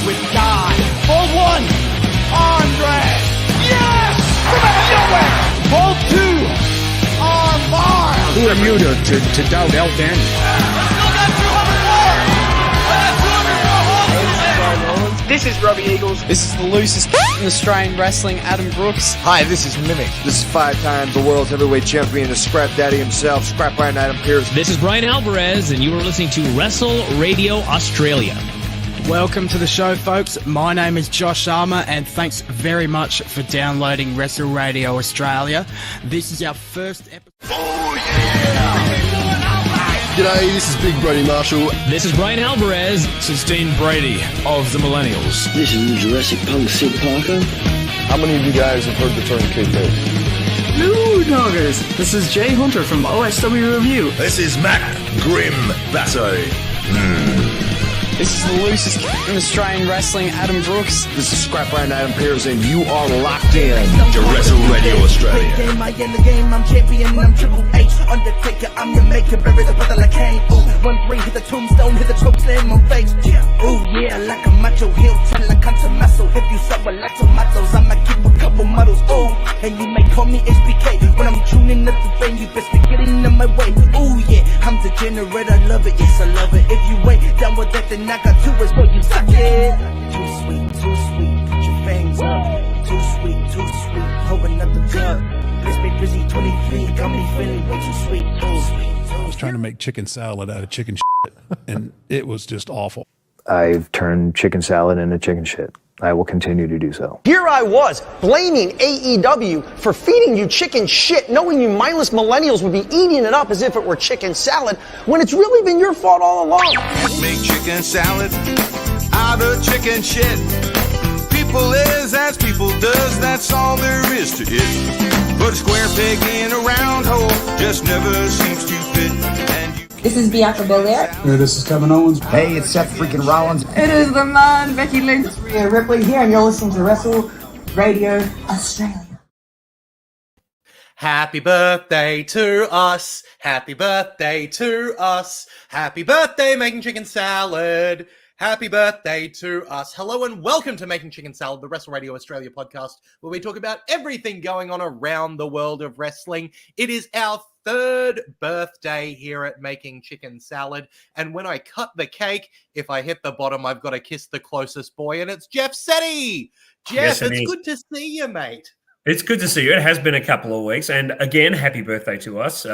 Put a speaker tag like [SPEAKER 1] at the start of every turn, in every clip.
[SPEAKER 1] with God. Ball one, Andre. Yes! From out of nowhere. Ball two, Armbar.
[SPEAKER 2] Who are you to doubt El Dandy?
[SPEAKER 1] Still got 204.
[SPEAKER 3] This is Robbie Eagles.
[SPEAKER 4] This is the loosest in Australian wrestling, Adam Brooks.
[SPEAKER 5] Hi, this is Mimic. This is 5 times the world's heavyweight champion, the Scrap Daddy himself, Scrap Iron Adam Pearce.
[SPEAKER 6] This is Brian Alvarez, and you are listening to Wrestle Radio Australia.
[SPEAKER 4] Welcome to the show, folks. My name is Josh Armour, and thanks very much for downloading Wrestle Radio Australia. This is our first episode.
[SPEAKER 7] Oh, yeah! G'day, this is Big Brody Marshall.
[SPEAKER 6] This is Brian Alvarez.
[SPEAKER 8] This is Dean Brady of the Millennials.
[SPEAKER 9] This is Jurassic Punk Sid Parker.
[SPEAKER 7] How many of you guys have heard the term KP?
[SPEAKER 10] Hello, doggers. This is Jay Hunter from OSW Review.
[SPEAKER 11] This is Matt Grim Basso.
[SPEAKER 4] This is the loosest in Australian wrestling, Adam Brooks.
[SPEAKER 5] This is Scrap Iron Adam Pearce, and you are locked in
[SPEAKER 11] to Wrestle Radio Australia.
[SPEAKER 12] I in the game, I'm champion, I'm Triple H. Undertaker, I'm your maker, buried the brother like Kane. Ooh, 1-3, hit the tombstone, hit the choke slam on face. Ooh, yeah, like a macho heel, turn like a muscle. If you sub a like tomatoes, I'ma keep a couple models. Ooh, and you may call me HBK. When I'm tuning up the vein, you best be getting in my way. Ooh, yeah, I'm degenerate, I love it, yes, I love it. If you wait down with that, then I got 2 words for you, suck it. Too sweet, put your fangs up. Too sweet, hold another cup. Let's be busy, 23, got me feeling way too sweet.
[SPEAKER 8] I was trying to make chicken salad out of chicken shit, and it was just awful.
[SPEAKER 5] I've turned chicken salad into chicken shit. I will continue to do so.
[SPEAKER 3] Here I was, blaming AEW for feeding you chicken shit, knowing you mindless millennials would be eating it up as if it were chicken salad, when it's really been your fault all along.
[SPEAKER 11] Make chicken salad out of chicken shit. People is as people does, that's all there is to it. But a square peg in a round hole just never seems to fit. And
[SPEAKER 13] this is Bianca Belair.
[SPEAKER 14] Hey, this is Kevin Owens.
[SPEAKER 15] Hey, it's Seth freaking Rollins.
[SPEAKER 13] It is the man, Becky Lynch.
[SPEAKER 16] It's Rhea Ripley here, and you're listening to Wrestle Radio Australia.
[SPEAKER 17] Happy birthday to us. Happy birthday to us. Happy birthday, Making Chicken Salad. Happy birthday to us. Hello and welcome to Making Chicken Salad, the Wrestle Radio Australia podcast, where we talk about everything going on around the world of wrestling. It is our 3rd birthday here at Making Chicken Salad. And when I cut the cake, if I hit the bottom, I've got to kiss the closest boy, and it's Jeff Setti. Jeff, it's good to see you, mate.
[SPEAKER 18] It's good to see you. It has been a couple of weeks. And again, happy birthday to us.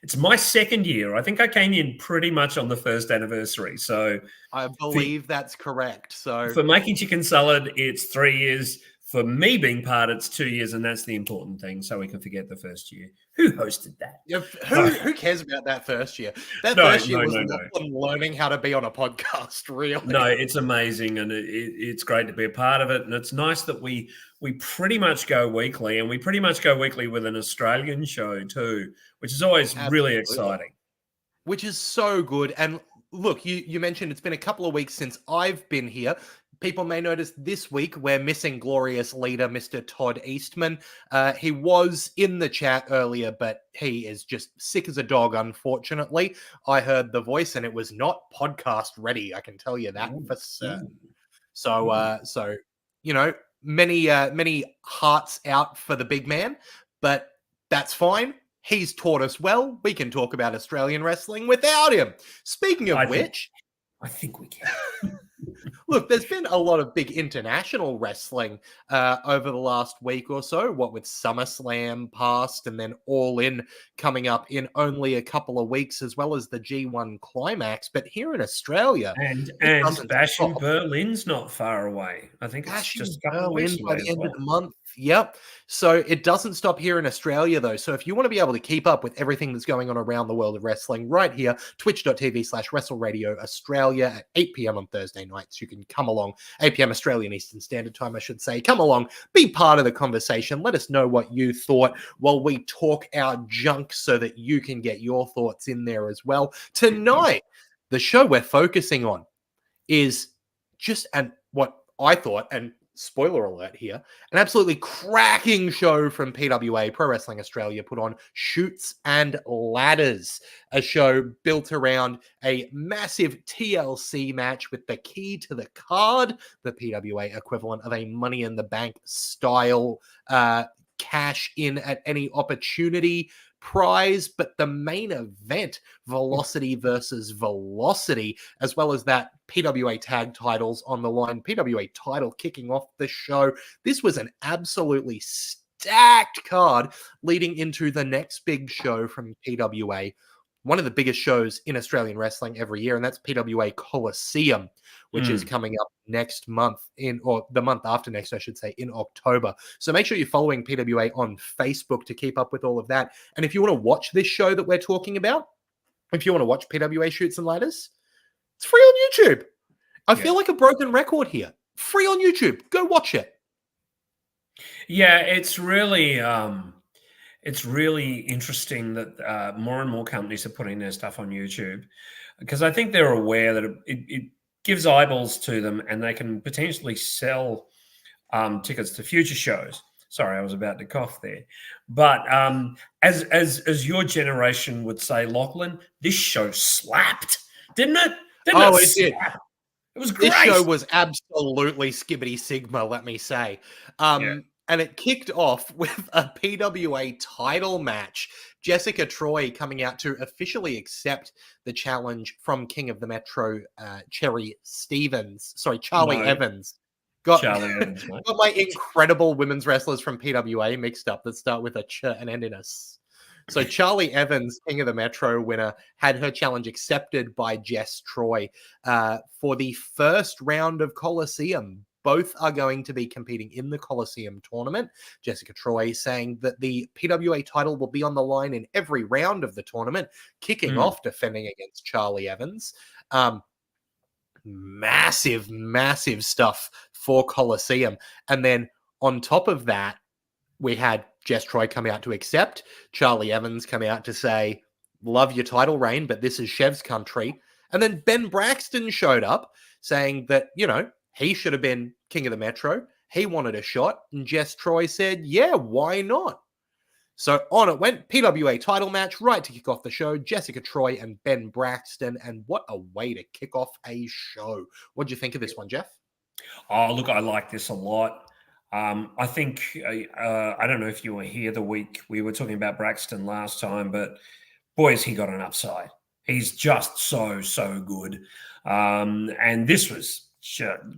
[SPEAKER 18] It's my 2nd year. I think I came in pretty much on the 1st anniversary. So
[SPEAKER 17] I believe that's correct. So
[SPEAKER 18] for Making Chicken Salad, it's 3 years. For me being part, it's 2 years, and that's the important thing, so we can forget the first year. Who hosted that?
[SPEAKER 17] Yeah, who cares about that first year? First year was learning how to be on a podcast, really.
[SPEAKER 18] No, it's amazing, and it's great to be a part of it, and it's nice that we pretty much go weekly, and we pretty much go weekly with an Australian show too, which is always really exciting.
[SPEAKER 17] Which is so good. And look, you mentioned it's been a couple of weeks since I've been here. People may notice this week we're missing glorious leader, Mr. Todd Eastman. He was in the chat earlier, but he is just sick as a dog, unfortunately. I heard the voice, and it was not podcast ready. I can tell you that for certain. So you know, many hearts out for the big man, but that's fine. He's taught us well. We can talk about Australian wrestling without him. Speaking of which,
[SPEAKER 18] I think we can.
[SPEAKER 17] Look, there's been a lot of big international wrestling over the last week or so, what with SummerSlam past and then All In coming up in only a couple of weeks, as well as the G1 Climax. But here in Australia...
[SPEAKER 18] And Bash in Berlin's not far away. I think it's just a couple of weeks away
[SPEAKER 17] by the end of the month. Yep. So it doesn't stop here in Australia, though. So if you want to be able to keep up with everything that's going on around the world of wrestling right here, twitch.tv/WrestleRadio Australia at 8 p.m. on Thursday nights. You can come along, 8 p.m. Australian Eastern Standard Time, I should say. Come along, be part of the conversation. Let us know what you thought while we talk our junk so that you can get your thoughts in there as well. Tonight, the show we're focusing on is just what I thought, and spoiler alert here, an absolutely cracking show from PWA, Pro Wrestling Australia, put on Shoots and Ladders, a show built around a massive TLC match with the key to the card, the PWA equivalent of a Money in the Bank style cash in at any opportunity prize, but the main event, Velocity versus Velocity, as well as that PWA tag titles on the line, PWA title kicking off the show. This was an absolutely stacked card leading into the next big show from PWA, one of the biggest shows in Australian wrestling every year, and that's PWA Coliseum, which is coming up next month or the month after next, I should say, in October. So make sure you're following PWA on Facebook to keep up with all of that. And if you want to watch this show that we're talking about, if you want to watch PWA Shoots and Ladders, it's free on YouTube. I feel like a broken record here. Free on YouTube. Go watch it.
[SPEAKER 18] Yeah, it's really interesting that more and more companies are putting their stuff on YouTube, because I think they're aware that it gives eyeballs to them, and they can potentially sell tickets to future shows. Sorry, I was about to cough there. But as your generation would say, Lachlan, this show slapped, didn't it?
[SPEAKER 17] It did.
[SPEAKER 18] It was great.
[SPEAKER 17] This show was absolutely skibbity sigma, let me say. And it kicked off with a PWA title match. Jessica Troy coming out to officially accept the challenge from King of the Metro, Charlie Evans.
[SPEAKER 18] Charlie Evans, mate.
[SPEAKER 17] Got my incredible women's wrestlers from PWA mixed up that start with a ch and end in a s. So Charlie Evans, King of the Metro winner, had her challenge accepted by Jess Troy for the first round of Coliseum. Both are going to be competing in the Coliseum tournament. Jessica Troy saying that the PWA title will be on the line in every round of the tournament, kicking off defending against Charlie Evans. Massive, massive stuff for Coliseum. And then on top of that, we had Jess Troy come out to accept, Charlie Evans come out to say, love your title reign, but this is Chev's country. And then Ben Braxton showed up saying that, he should have been King of the Metro. He wanted a shot. And Jess Troy said, yeah, why not? So on it went. PWA title match right to kick off the show. Jessica Troy and Ben Braxton. And what a way to kick off a show. What do you think of this one, Jeff?
[SPEAKER 18] Oh, look, I like this a lot. I think, I don't know if you were here the week we were talking about Braxton last time, but boys, he got an upside. He's just so good. And this was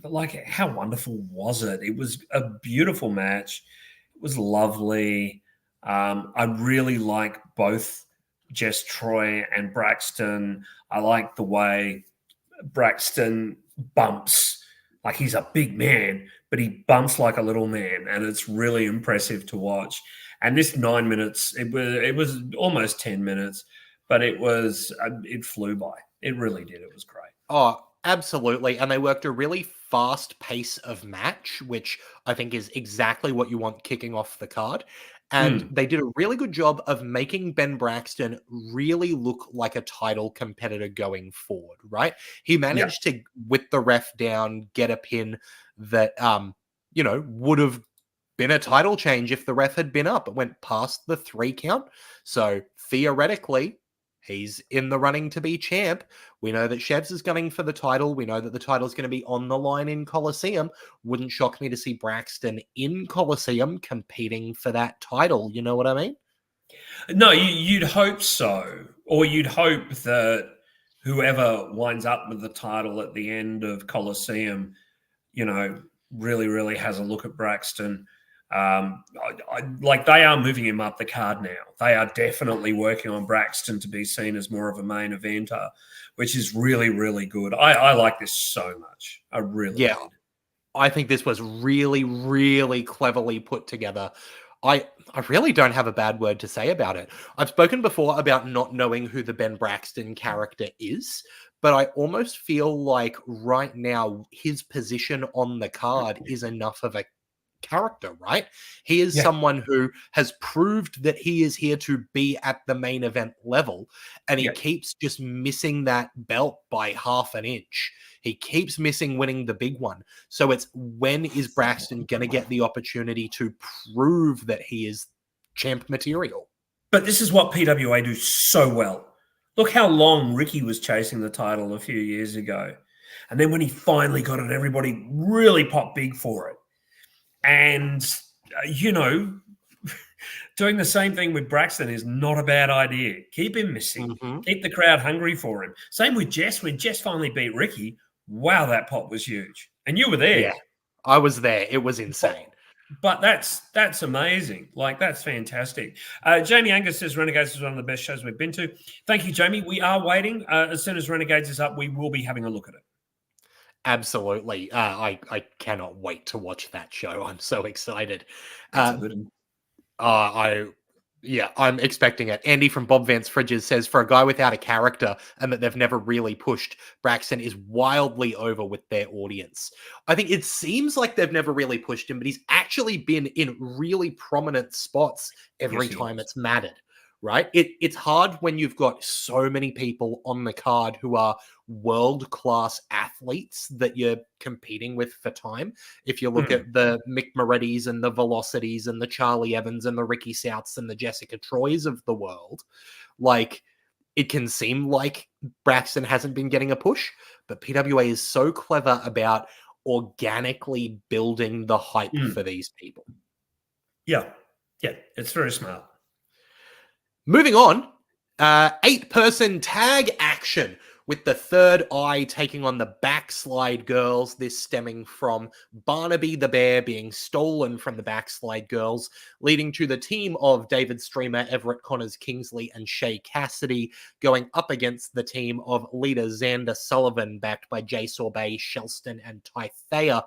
[SPEAKER 18] like, how wonderful was it? It was a beautiful match. It was lovely. I really like both Jess Troy and Braxton. I like the way Braxton bumps. Like, he's a big man, but he bumps like a little man, and it's really impressive to watch. And this 9 minutes, it was almost 10 minutes, but it flew by. It really did. It was great.
[SPEAKER 17] Oh, absolutely. And they worked a really fast pace of match, which I think is exactly what you want kicking off the card. And they did a really good job of making Ben Braxton really look like a title competitor going forward, right? He managed to, with the ref down, get a pin that, would have been a title change if the ref had been up. It went past the 3 count. So theoretically, he's in the running to be champ. We know that Chevs is gunning for the title. We know that the title is going to be on the line in Coliseum. Wouldn't shock me to see Braxton in Coliseum competing for that title. You know what I mean?
[SPEAKER 18] No, you'd hope so. Or you'd hope that whoever winds up with the title at the end of Coliseum, really, really has a look at Braxton. Like, they are moving him up the card now. They are definitely working on Braxton to be seen as more of a main eventer, which is really, really good. I like this so much. I really did.
[SPEAKER 17] I think this was really, really cleverly put together. I really don't have a bad word to say about it. I've spoken before about not knowing who the Ben Braxton character is, but I almost feel like right now his position on the card is enough of a character, right? He is someone who has proved that he is here to be at the main event level, and he keeps just missing that belt by half an inch. He keeps missing winning the big one. So it's, when is Braxton going to get the opportunity to prove that he is champ material?
[SPEAKER 18] But this is what PWA do so well. Look how long Ricky was chasing the title a few years ago. And then when he finally got it, everybody really popped big for it. And, doing the same thing with Braxton is not a bad idea. Keep him missing. Keep the crowd hungry for him. Same with Jess. When Jess finally beat Ricky, wow, that pop was huge. And you were there.
[SPEAKER 17] Yeah, I was there. It was insane.
[SPEAKER 18] But that's amazing. Like, that's fantastic. Jamie Angus says Renegades is one of the best shows we've been to. Thank you, Jamie. We are waiting. As soon as Renegades is up, we will be having a look at it.
[SPEAKER 17] Absolutely. I cannot wait to watch that show. I'm so excited. I'm expecting it. Andy from Bob Vance Fridges says, for a guy without a character and that they've never really pushed, Braxton is wildly over with their audience. I think it seems like they've never really pushed him, but he's actually been in really prominent spots every time it's mattered, right? It's hard when you've got so many people on the card who are world-class athletes that you're competing with for time. If you look at the Mick Morettis and the Velocities and the Charlie Evans and the Ricky Souths and the Jessica Troys of the world, like, it can seem like Braxton hasn't been getting a push, but PWA is so clever about organically building the hype for these people.
[SPEAKER 18] Yeah, it's very smart.
[SPEAKER 17] Moving on, 8-person tag action with the Third Eye taking on the Backslide Girls. This stemming from Barnaby the Bear being stolen from the Backslide Girls, leading to the team of David Streamer, Everett Connors Kingsley, and Shay Cassidy going up against the team of leader Xander Sullivan, backed by Jay Sorbet, Shelston, and Ty Thayer.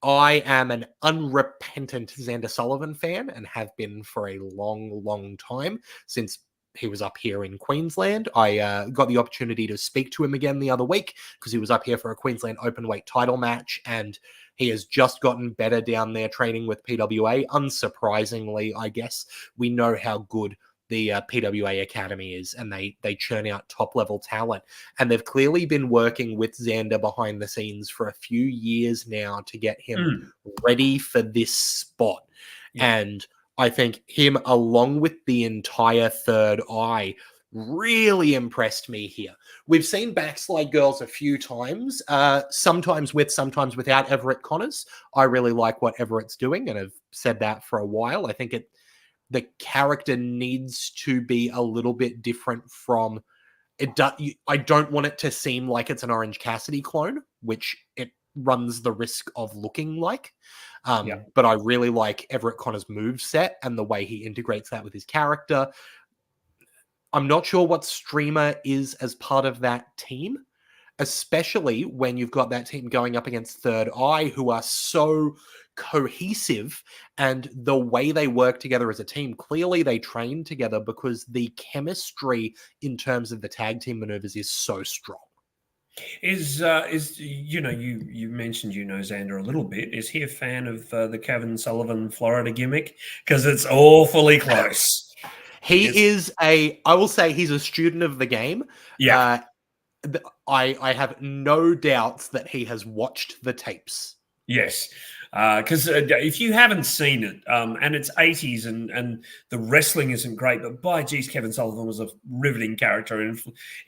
[SPEAKER 17] I am an unrepentant Xander Sullivan fan and have been for a long, long time, since he was up here in Queensland. I got the opportunity to speak to him again the other week because he was up here for a Queensland Openweight title match, and he has just gotten better down there training with PWA. Unsurprisingly, I guess. We know how good the PWA Academy is, and they churn out top-level talent. And they've clearly been working with Xander behind the scenes for a few years now to get him ready for this spot. And I think him, along with the entire Third Eye, really impressed me here. We've seen Backslide Girls a few times, sometimes with, sometimes without Everett Connors. I really like what Everett's doing, and I've said that for a while. I think the character needs to be a little bit different from it. I don't want it to seem like it's an Orange Cassidy clone, which it runs the risk of looking like. But I really like Everett Connor's moveset and the way he integrates that with his character. I'm not sure what Streamer is as part of that team, especially when you've got that team going up against Third Eye, who are so cohesive, and the way they work together as a team. Clearly they train together because the chemistry in terms of the tag team maneuvers is so strong.
[SPEAKER 18] Is you mentioned Xander a little bit. Is he a fan of the Kevin Sullivan Florida gimmick? Because it's awfully close.
[SPEAKER 17] I will say he's a student of the game. Yeah. I have no doubts that he has watched the tapes.
[SPEAKER 18] Yes. Because if you haven't seen it, and it's 80s and the wrestling isn't great, but by geez, Kevin Sullivan was a riveting character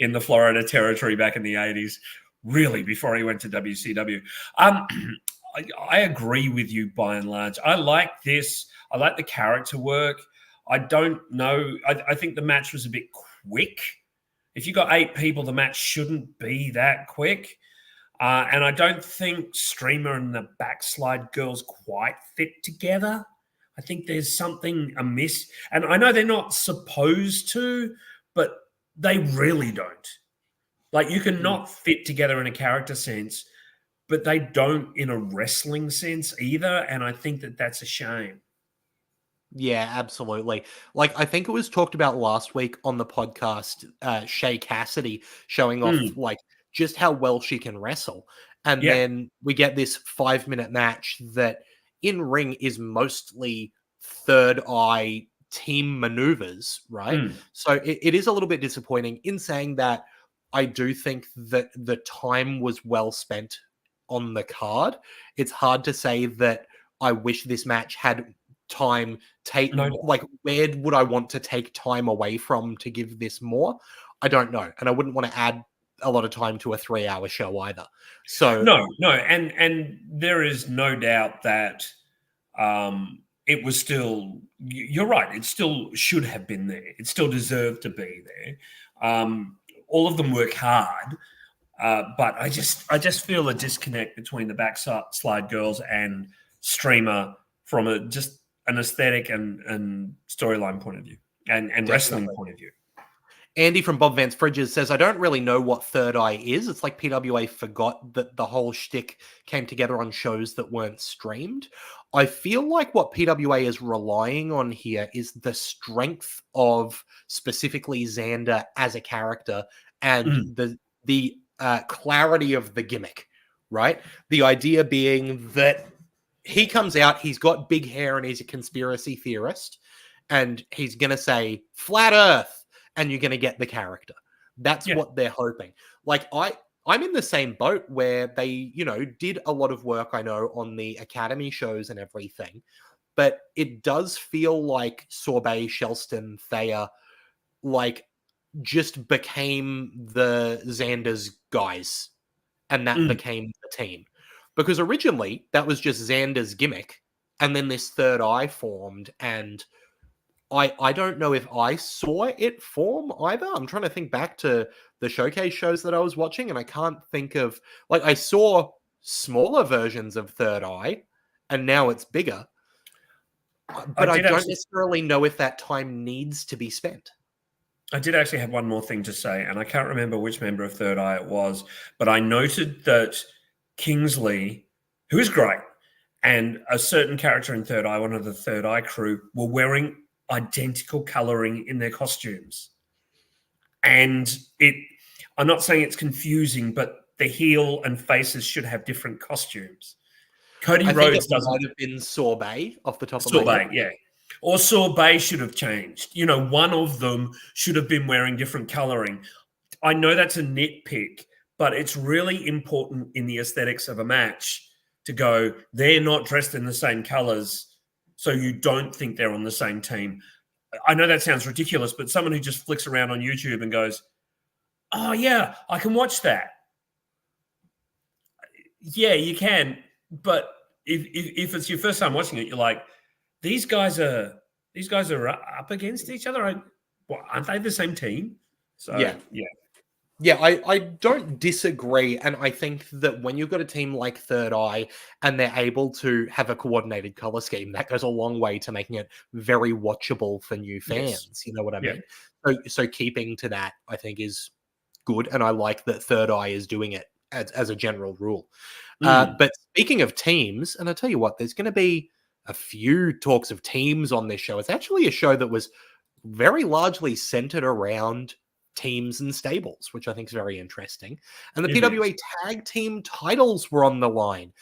[SPEAKER 18] in the Florida territory back in the 80s, really, before he went to WCW. I agree with you by and large. I like this. I like the character work. I don't know. I think the match was a bit quick. If you got 8 people, the match shouldn't be that quick. And I don't think Streamer and the Backslide Girls quite fit together. I think there's something amiss. And I know they're not supposed to, but they really don't. Like, you can not fit together in a character sense, but they don't in a wrestling sense either. And I think that that's a shame.
[SPEAKER 17] Yeah, absolutely. Like, I think it was talked about last week on the podcast, Shay Cassidy showing off, like, just how well she can wrestle. And then we get this 5-minute match that in ring is mostly Third Eye team maneuvers, right? So it is a little bit disappointing. In saying that, I do think that the time was well spent on the card. It's hard to say that I wish this match had time like where would I want to take time away from to give this more? I don't know. And I wouldn't want to add a lot of time to a 3-hour show either. So
[SPEAKER 18] no, and there is no doubt that it was still, you're right, it still should have been there. It still deserved to be there. All of them work hard, but I just feel a disconnect between the Backslide Girls and Streamer from just an aesthetic and storyline point of view and wrestling point of view.
[SPEAKER 17] Andy from Bob Vance Fridges says, I don't really know what Third Eye is. It's like PWA forgot that the whole shtick came together on shows that weren't streamed. I feel like what PWA is relying on here is the strength of specifically Xander as a character and the clarity of the gimmick, right? The idea being that he comes out, he's got big hair and he's a conspiracy theorist, and he's going to say, flat earth, and you're going to get the character. That's what they're hoping. Like, I'm in the same boat where they, did a lot of work, I know, on the Academy shows and everything, but it does feel like Sorbet, Shelston, Thayer, like, just became the Xander's guys, and that became the team. Because originally, that was just Xander's gimmick, and then this Third Eye formed, and I don't know if I saw it form either. I'm trying to think back to the showcase shows that I was watching, and I can't think of, like, I saw smaller versions of Third Eye, and now it's bigger. But I don't necessarily know if that time needs to be spent.
[SPEAKER 18] I did actually have one more thing to say, and I can't remember which member of Third Eye it was, but I noted that Kingsley, who is great, and a certain character in Third Eye, one of the Third Eye crew, were wearing identical coloring in their costumes. And I'm not saying it's confusing, but the heel and faces should have different costumes. Cody Rhodes doesn't.
[SPEAKER 17] Might have been Sorbet off the top of my head.
[SPEAKER 18] Yeah. Or Sorbet should have changed. One of them should have been wearing different coloring. I know that's a nitpick, but it's really important in the aesthetics of a match to go, they're not dressed in the same colors, so you don't think they're on the same team. I know that sounds ridiculous, but someone who just flicks around on YouTube and goes, oh, yeah, I can watch that. Yeah, you can. But if it's your first time watching it, you're like, these guys are up against each other. Aren't they the same team? So,
[SPEAKER 17] Yeah, I don't disagree. And I think that when you've got a team like Third Eye and they're able to have a coordinated color scheme, that goes a long way to making it very watchable for new fans. Yes. You know what I mean? So keeping to that, I think, is good. And I like that Third Eye is doing it as a general rule. But speaking of teams, and I tell you what, there's going to be a few talks of teams on this show. It's actually a show that was very largely centered around teams and stables, which I think is very interesting. And the PWA tag team titles were on the line.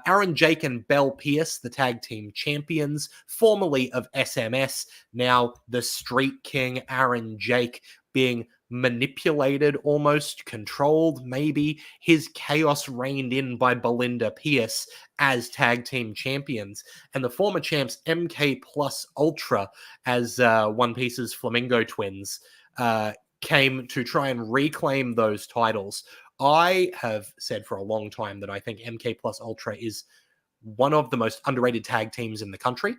[SPEAKER 17] Aaron Jake and Belle Pierce, the tag team champions, formerly of SMS, now the Street King Aaron Jake being manipulated, almost controlled, maybe. His chaos reined in by Belinda Pierce as tag team champions. And the former champs MK Plus Ultra as One Piece's Flamingo Twins came to try and reclaim those titles. I have said for a long time that I think MK Plus Ultra is one of the most underrated tag teams in the country.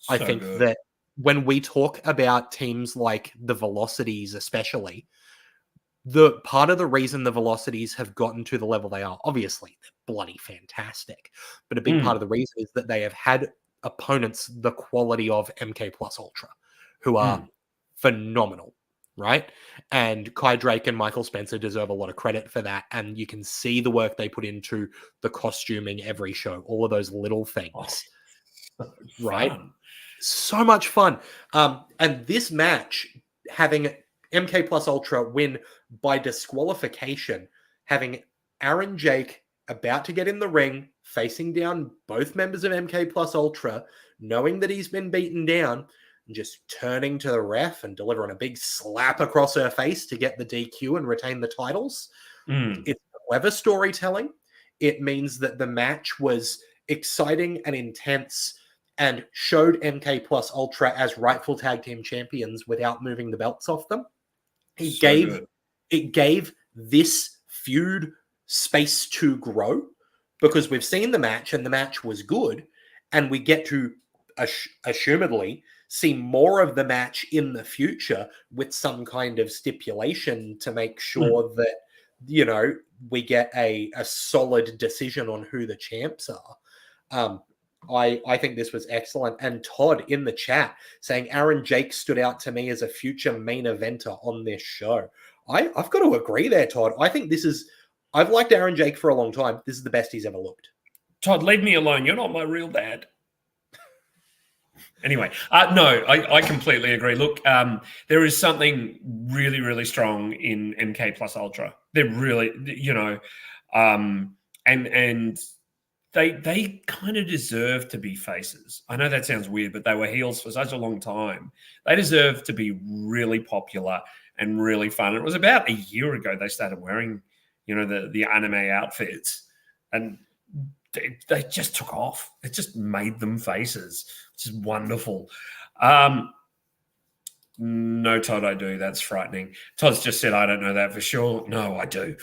[SPEAKER 17] I think that when we talk about teams like the Velocities, especially, the part of the reason the Velocities have gotten to the level they are, obviously, they're bloody fantastic. But a big part of the reason is that they have had opponents the quality of MK Plus Ultra, who are phenomenal. Right? And Kai Drake and Michael Spencer deserve a lot of credit for that. And you can see the work they put into the costuming every show, all of those little things. Right? So much fun. And this match, having MK Plus Ultra win by disqualification, having Aaron Jake about to get in the ring, facing down both members of MK Plus Ultra, knowing that he's been beaten down, and just turning to the ref and delivering a big slap across her face to get the DQ and retain the titles. It's clever storytelling. It means that the match was exciting and intense and showed MK Plus Ultra as rightful tag team champions without moving the belts off them. It gave this feud space to grow, because we've seen the match and the match was good, and we get to assumedly see more of the match in the future with some kind of stipulation to make sure that, you know, we get a solid decision on who the champs are. I think this was excellent. And Todd in the chat saying Aaron Jake stood out to me as a future main eventer on this show. I've got to agree there, Todd. I think I've liked Aaron Jake for a long time. This is the best he's ever looked.
[SPEAKER 18] Todd, leave me alone. You're not my real dad. Anyway, no, I completely agree. Look, there is something really, really strong in MK Plus Ultra. They're really, you know, and they kind of deserve to be faces. I know that sounds weird, but they were heels for such a long time. They deserve to be really popular and really fun. It was about a year ago they started wearing, you know, the anime outfits, and they just took off. It just made them faces, which is wonderful. No, Todd, I do. That's frightening. Todd's just said, I don't know that for sure. No, I do.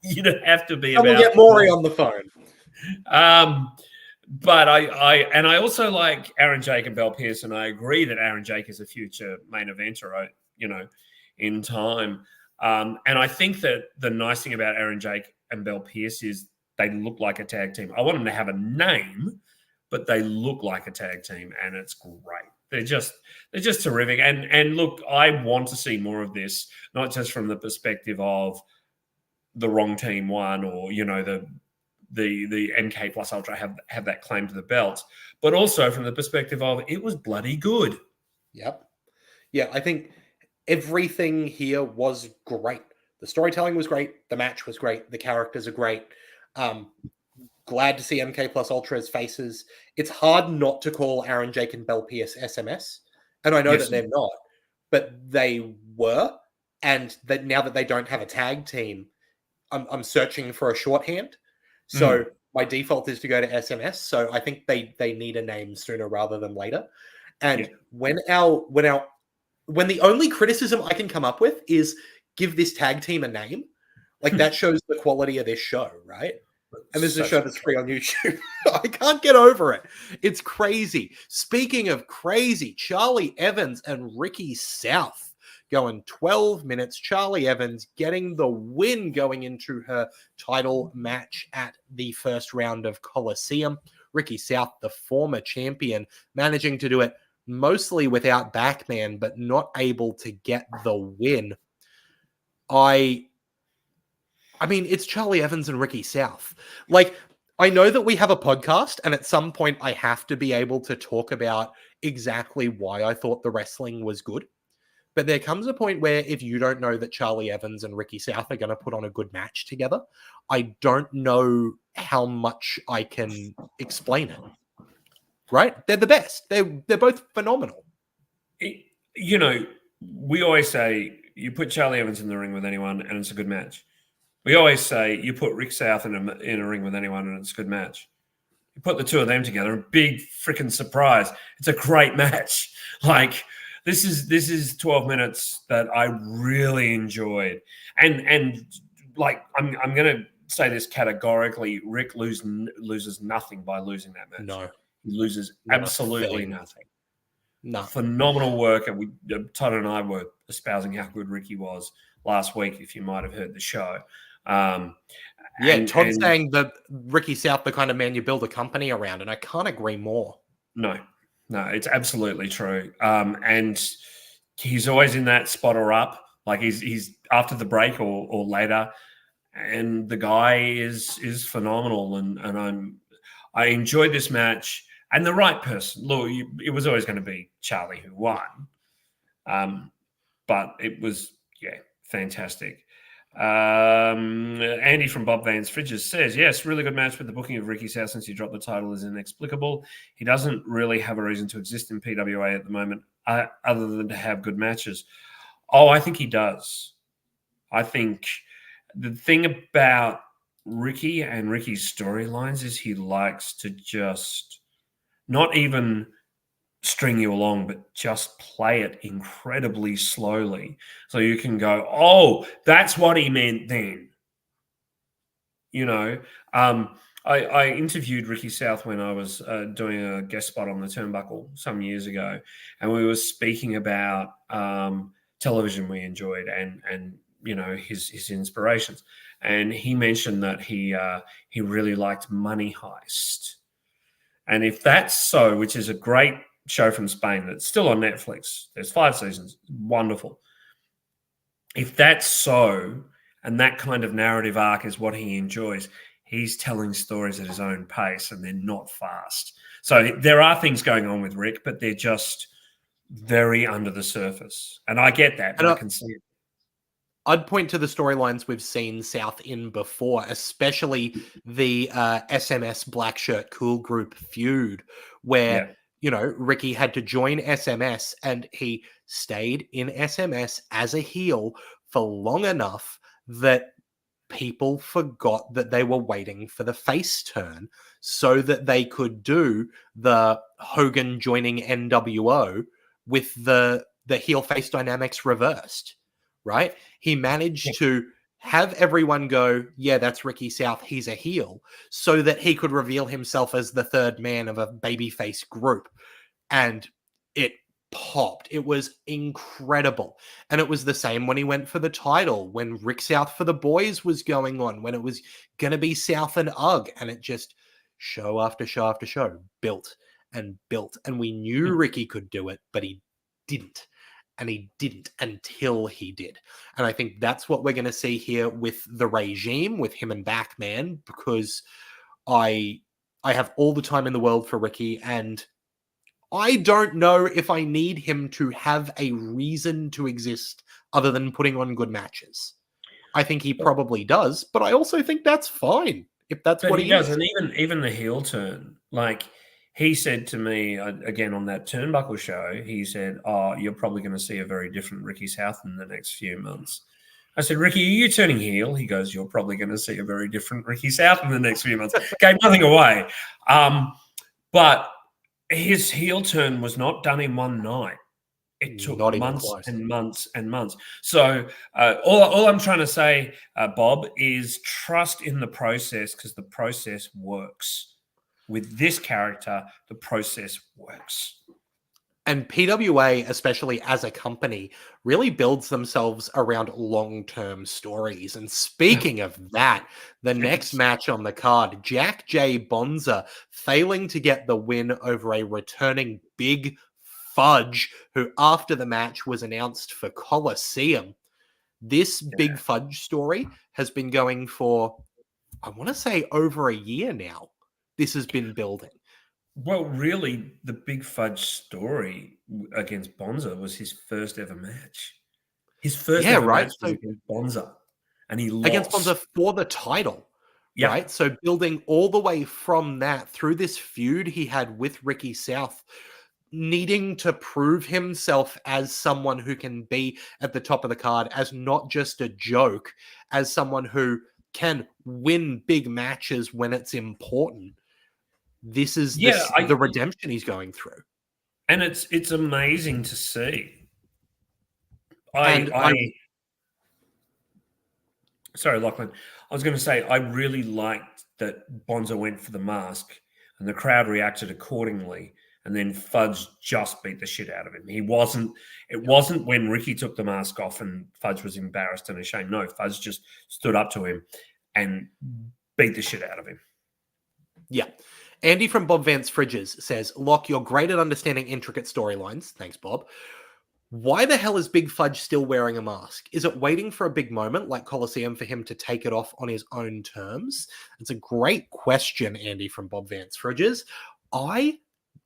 [SPEAKER 18] You don't have to be.
[SPEAKER 17] We'll get Maury on the phone.
[SPEAKER 18] But I also like Aaron Jake and Belle Pierce, and I agree that Aaron Jake is a future main eventer, you know, in time. And I think that the nice thing about Aaron Jake and Belle Pierce is they look like a tag team. I want them to have a name, but they look like a tag team, and it's great. They're just terrific. And look, I want to see more of this, not just from the perspective of the wrong team won, or, you know, the MK Plus Ultra have that claim to the belt, but also from the perspective of it was bloody good.
[SPEAKER 17] Yep. Yeah, I think everything here was great. The storytelling was great. The match was great. The characters are great. Glad to see MK Plus Ultra's faces. It's hard not to call Aaron Jake and Belle Pierce SMS. And I know that they're not, but they were. And that now that they don't have a tag team, I'm searching for a shorthand. So my default is to go to SMS. So I think they need a name sooner rather than later. And when the only criticism I can come up with is give this tag team a name, like that shows the quality of this show, right? And this is a show that's free on YouTube. I can't get over it. It's crazy. Speaking of crazy, Charlie Evans and Ricky South going 12 minutes. Charlie Evans getting the win going into her title match at the first round of Coliseum. Ricky South, the former champion, managing to do it mostly without Backman, but not able to get the win. I mean, it's Charlie Evans and Ricky South. Like, I know that we have a podcast, and at some point I have to be able to talk about exactly why I thought the wrestling was good. But there comes a point where if you don't know that Charlie Evans and Ricky South are going to put on a good match together, I don't know how much I can explain it. Right? They're the best. They're both phenomenal.
[SPEAKER 18] You know, we always say you put Charlie Evans in the ring with anyone and it's a good match. We always say you put Rick South in a ring with anyone and it's a good match. You put the two of them together, a big freaking surprise. It's a great match. Like, this is 12 minutes that I really enjoyed. And like, I'm going to say this categorically, Rick loses nothing by losing that match.
[SPEAKER 17] No.
[SPEAKER 18] He loses absolutely nothing.
[SPEAKER 17] No.
[SPEAKER 18] Phenomenal work. And Todd and I were espousing how good Ricky was last week, if you might have heard the show.
[SPEAKER 17] Todd's saying that Ricky South, the kind of man you build a company around, and I can't agree more.
[SPEAKER 18] No, it's absolutely true. And he's always in that spot or up, like he's after the break or later, and the guy is phenomenal. And I enjoyed this match, and the right person. Look, it was always going to be Charlie who won, but it was fantastic. Andy from Bob Vance Fridges says, yes, really good match, but the booking of Ricky South since he dropped the title is inexplicable. He doesn't really have a reason to exist in PWA at the moment other than to have good matches. Oh, I think he does. I think the thing about Ricky and Ricky's storylines is he likes to just not even string you along, but just play it incredibly slowly. So you can go, oh, that's what he meant then. You know, I interviewed Ricky South when I was doing a guest spot on the Turnbuckle some years ago, and we were speaking about television we enjoyed and you know, his inspirations. And he mentioned that he really liked Money Heist. And if that's so, which is a great show from Spain that's still on Netflix, there's 5 seasons, wonderful. If that's so, and that kind of narrative arc is what he enjoys, he's telling stories at his own pace and they're not fast. So there are things going on with Rick, but they're just very under the surface. And I get that, and I can see it.
[SPEAKER 17] I'd point to the storylines we've seen South in before, especially the SMS Black Shirt Cool Group feud, where, you know, Ricky had to join SMS and he stayed in SMS as a heel for long enough that people forgot that they were waiting for the face turn so that they could do the Hogan joining NWO with the heel face dynamics reversed. Right? He managed to have everyone go, yeah, that's Ricky South, he's a heel, so that he could reveal himself as the third man of a babyface group. And it popped. It was incredible. And it was the same when he went for the title, when Rick South for the boys was going on, when it was going to be South and Ugg. And it just, show after show after show, built and built. And we knew Ricky could do it, but he didn't. And he didn't until he did. And I think that's what we're going to see here with the regime, with him and Backman, because I have all the time in the world for Ricky, and I don't know if I need him to have a reason to exist other than putting on good matches. I think he probably does, but I also think that's fine if that's what he
[SPEAKER 18] does.
[SPEAKER 17] is.
[SPEAKER 18] And even the heel turn, like, he said to me, again, on that Turnbuckle show, he said, oh, you're probably going to see a very different Ricky South in the next few months. I said, Ricky, are you turning heel? He goes, you're probably going to see a very different Ricky South in the next few months. Gave nothing away. But his heel turn was not done in one night. It took months and months and months. So all I'm trying to say, Bob, is trust in the process, because the process works. With this character, the process works.
[SPEAKER 17] And PWA, especially as a company, really builds themselves around long-term stories. And speaking of that, the next match on the card, Jack J. Bonza failing to get the win over a returning Big Fudge, who after the match was announced for Coliseum. This Big Fudge story has been going for, I want to say, over a year now. This has been building.
[SPEAKER 18] Well, really, the Big Fudge story against Bonza was his first ever match. His first ever match was against Bonza, and he lost.
[SPEAKER 17] Against Bonza for the title, right? So building all the way from that through this feud he had with Ricky South, needing to prove himself as someone who can be at the top of the card, as not just a joke, as someone who can win big matches when it's important. This is the redemption he's going through.
[SPEAKER 18] And it's amazing to see. Sorry, Lachlan. I was going to say, I really liked that Bonza went for the mask and the crowd reacted accordingly. And then Fudge just beat the shit out of him. It wasn't when Ricky took the mask off and Fudge was embarrassed and ashamed. No, Fudge just stood up to him and beat the shit out of him.
[SPEAKER 17] Yeah. Andy from Bob Vance Fridges says, Locke, you're great at understanding intricate storylines. Thanks, Bob. Why the hell is Big Fudge still wearing a mask? Is it waiting for a big moment like Coliseum for him to take it off on his own terms? It's a great question, Andy from Bob Vance Fridges. I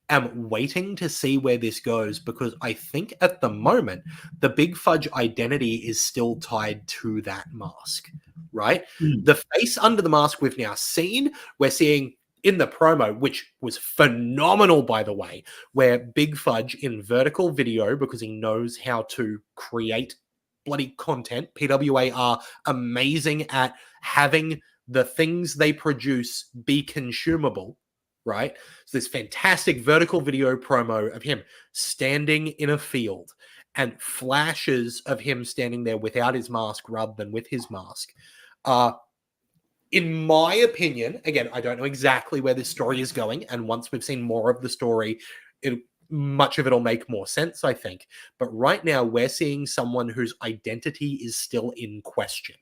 [SPEAKER 17] am waiting to see where this goes because I think at the moment, the Big Fudge identity is still tied to that mask, right? The face under the mask we've now seen, we're seeing in the promo, which was phenomenal, by the way, where Big Fudge in vertical video, because he knows how to create bloody content. PWA are amazing at having the things they produce be consumable, right? So this fantastic vertical video promo of him standing in a field and flashes of him standing there without his mask rather than with his mask. In my opinion, again, I don't know exactly where this story is going, and once we've seen more of the story, much of it will make more sense, I think. But right now, we're seeing someone whose identity is still in question,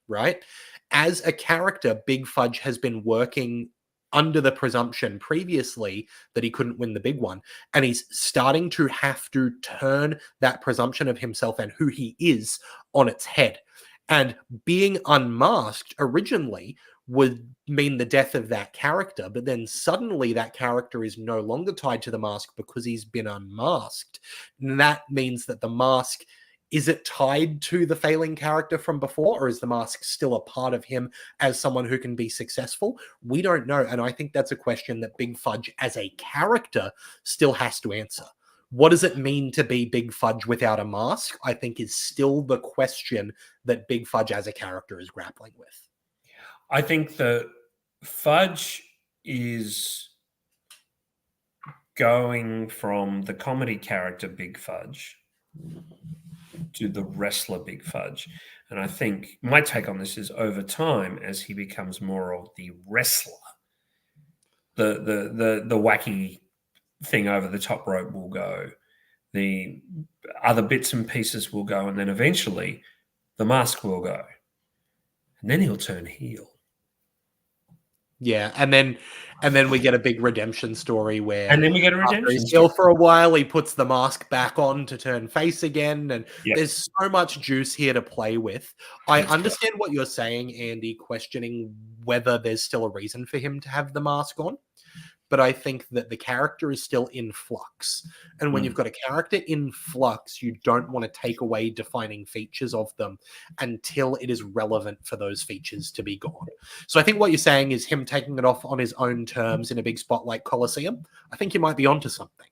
[SPEAKER 17] right? As a character, Big Fudge has been working under the presumption previously that he couldn't win the big one, and he's starting to have to turn that presumption of himself and who he is on its head. And being unmasked originally would mean the death of that character, but then suddenly that character is no longer tied to the mask because he's been unmasked. And that means that the mask, is it tied to the failing character from before, or is the mask still a part of him as someone who can be successful? We don't know, and I think that's a question that Big Fudge as a character still has to answer. What does it mean to be Big Fudge without a mask? I think is still the question that Big Fudge as a character is grappling with.
[SPEAKER 18] I think that Fudge is going from the comedy character Big Fudge to the wrestler Big Fudge. And I think my take on this is over time, as he becomes more of the wrestler, the wacky thing over the top rope will go, the other bits and pieces will go, and then eventually the mask will go, and then he'll turn heel.
[SPEAKER 17] Yeah, and then we get a big redemption story where,
[SPEAKER 18] and then we get a redemption
[SPEAKER 17] he's heel for a while, he puts the mask back on to turn face again, and there's so much juice here to play with. I understand what you're saying, Andy, questioning whether there's still a reason for him to have the mask on. But I think that the character is still in flux. And when you've got a character in flux, you don't want to take away defining features of them until it is relevant for those features to be gone. So I think what you're saying is him taking it off on his own terms in a big spot like Coliseum. I think you might be onto something,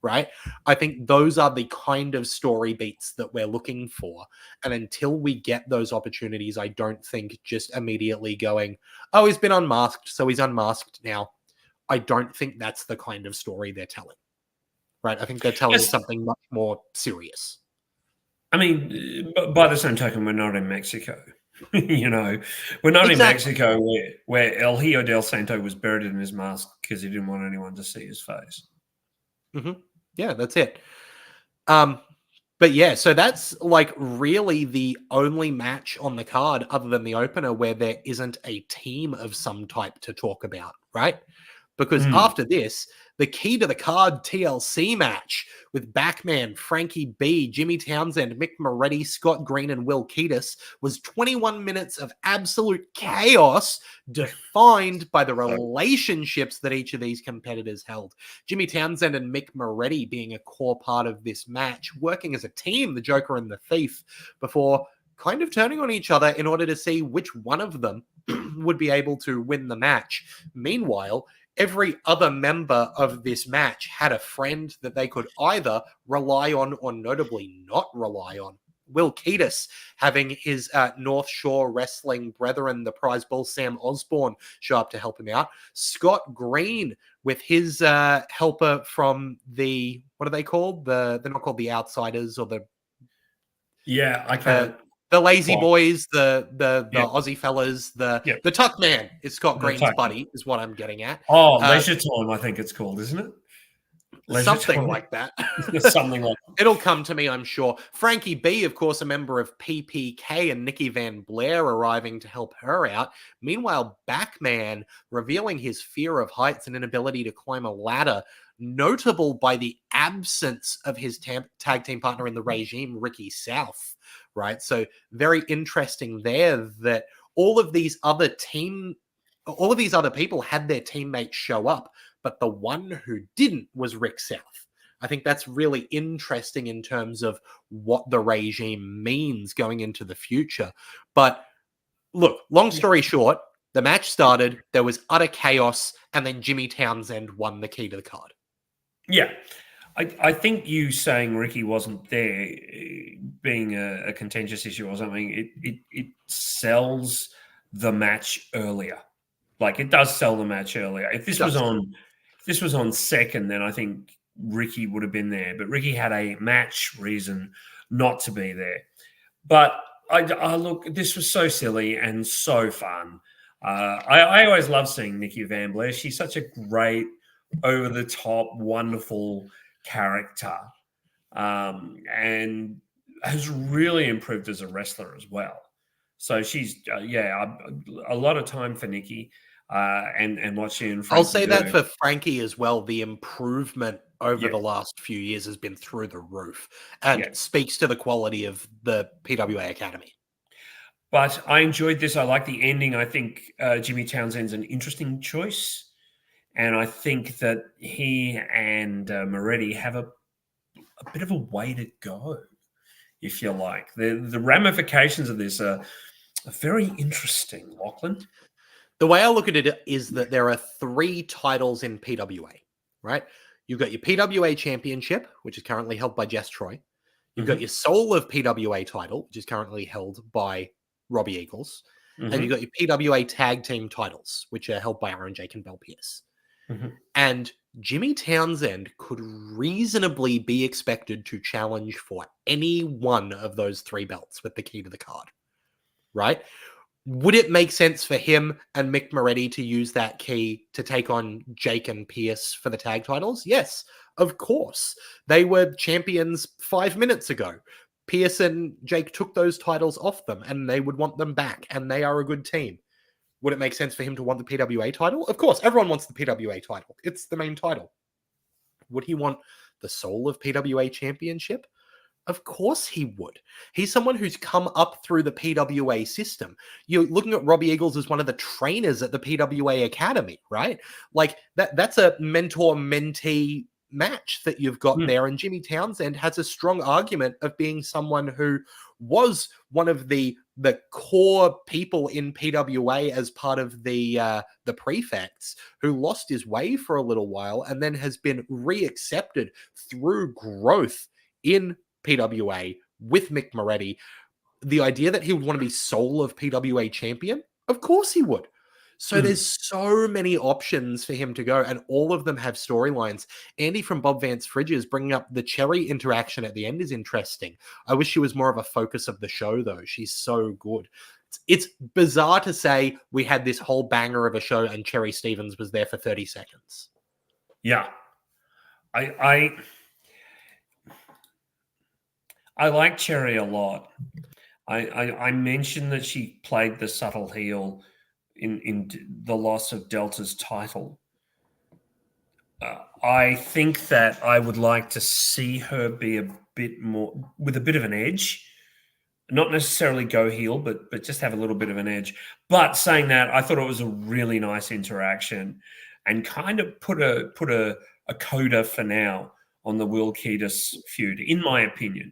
[SPEAKER 17] right? I think those are the kind of story beats that we're looking for. And until we get those opportunities, I don't think just immediately going, oh, he's been unmasked, so he's unmasked now. I don't think that's the kind of story they're telling, right? I think they're telling something much more serious.
[SPEAKER 18] I mean, by the same token, we're not in Mexico. You know, we're not in Mexico where El Hijo del Santo was buried in his mask because he didn't want anyone to see his face.
[SPEAKER 17] Mm-hmm. Yeah, that's it. But yeah, so that's like really the only match on the card other than the opener where there isn't a team of some type to talk about, right? Because after this, the key to the card TLC match with Backman, Frankie B, Jimmy Townsend, Mick Moretti, Scott Green, and Will Ketis was 21 minutes of absolute chaos defined by the relationships that each of these competitors held. Jimmy Townsend and Mick Moretti being a core part of this match, working as a team, the Joker and the Thief, before kind of turning on each other in order to see which one of them would be able to win the match. Meanwhile, every other member of this match had a friend that they could either rely on or notably not rely on. Will Ketis having his North Shore Wrestling brethren, the prize bull Sam Osborne, show up to help him out. Scott Green with his helper from the, what are they called? They're not called the Outsiders or the...
[SPEAKER 18] Yeah, I can't...
[SPEAKER 17] The Lazy Boys, the Aussie fellas, the Tuck Man is Scott Green's buddy, is what I'm getting at.
[SPEAKER 18] Oh, Leisure Time, I think it's called, isn't it?
[SPEAKER 17] Something like that.
[SPEAKER 18] Something like that.
[SPEAKER 17] It'll come to me, I'm sure. Frankie B, of course, a member of PPK, and Nikki Van Blair arriving to help her out. Meanwhile, Backman revealing his fear of heights and inability to climb a ladder, notable by the absence of his tag team partner in the regime, Ricky South. Right. So very interesting there that all of these other team all of these other people had their teammates show up, but the one who didn't was Rick South. I think that's really interesting in terms of what the regime means going into the future. But look, long story short, the match started, there was utter chaos, and then Jimmy Townsend won the key to the card.
[SPEAKER 18] Yeah. I think you saying Ricky wasn't there being a contentious issue or something, it sells the match earlier. Like, it does sell the match earlier. If this was on second, then I think Ricky would have been there. But Ricky had a match reason not to be there. But I look, this was so silly and so fun. I always love seeing Nikki Van Blair. She's such a great, over-the-top, wonderful character, and has really improved as a wrestler as well. So she's, a lot of time for Nikki, and what she and Frankie
[SPEAKER 17] I'll say that for Frankie as well. The improvement over the last few years has been through the roof, and speaks to the quality of the PWA Academy.
[SPEAKER 18] But I enjoyed this. I like the ending. I think Jimmy Townsend's an interesting choice. And I think that he and Moretti have a bit of a way to go, if you like. The ramifications of this are very interesting, Lachlan.
[SPEAKER 17] The way I look at it is that there are 3 titles in PWA, right? You've got your PWA Championship, which is currently held by Jess Troy. You've got your Soul of PWA title, which is currently held by Robbie Eagles. And you've got your PWA Tag Team titles, which are held by Aaron Jake and Belle Pierce. And Jimmy Townsend could reasonably be expected to challenge for any one of those 3 belts with the key to the card, right? Would it make sense for him and Mick Moretti to use that key to take on Jake and Pierce for the tag titles? Yes, of course. They were champions 5 minutes ago. Pierce and Jake took those titles off them, and they would want them back, and they are a good team. Would it make sense for him to want the PWA title? Of course, everyone wants the PWA title. It's the main title. Would he want the Soul of PWA Championship? Of course he would. He's someone who's come up through the PWA system. You're looking at Robbie Eagles as one of the trainers at the PWA Academy, right? Like, that's a mentor-mentee match that you've got there, and Jimmy Townsend has a strong argument of being someone who was one of the core people in PWA as part of the prefects, who lost his way for a little while and then has been reaccepted through growth in PWA with Mick Moretti. The idea that he would want to be Soul of PWA champion, of course he would. So there's so many options for him to go, and all of them have storylines. Andy from Bob Vance Fridges bringing up the Cherry interaction at the end is interesting. I wish she was more of a focus of the show, though. She's so good. It's bizarre to say we had this whole banger of a show and Cherry Stevens was there for 30 seconds.
[SPEAKER 18] Yeah. I like Cherry a lot. I mentioned that she played the subtle heel in the loss of Delta's title. I think that I would like to see her be a bit more, with a bit of an edge. Not necessarily go heel, but just have a little bit of an edge. But saying that, I thought it was a really nice interaction and kind of put a coda for now on the Will Kiedis feud, in my opinion.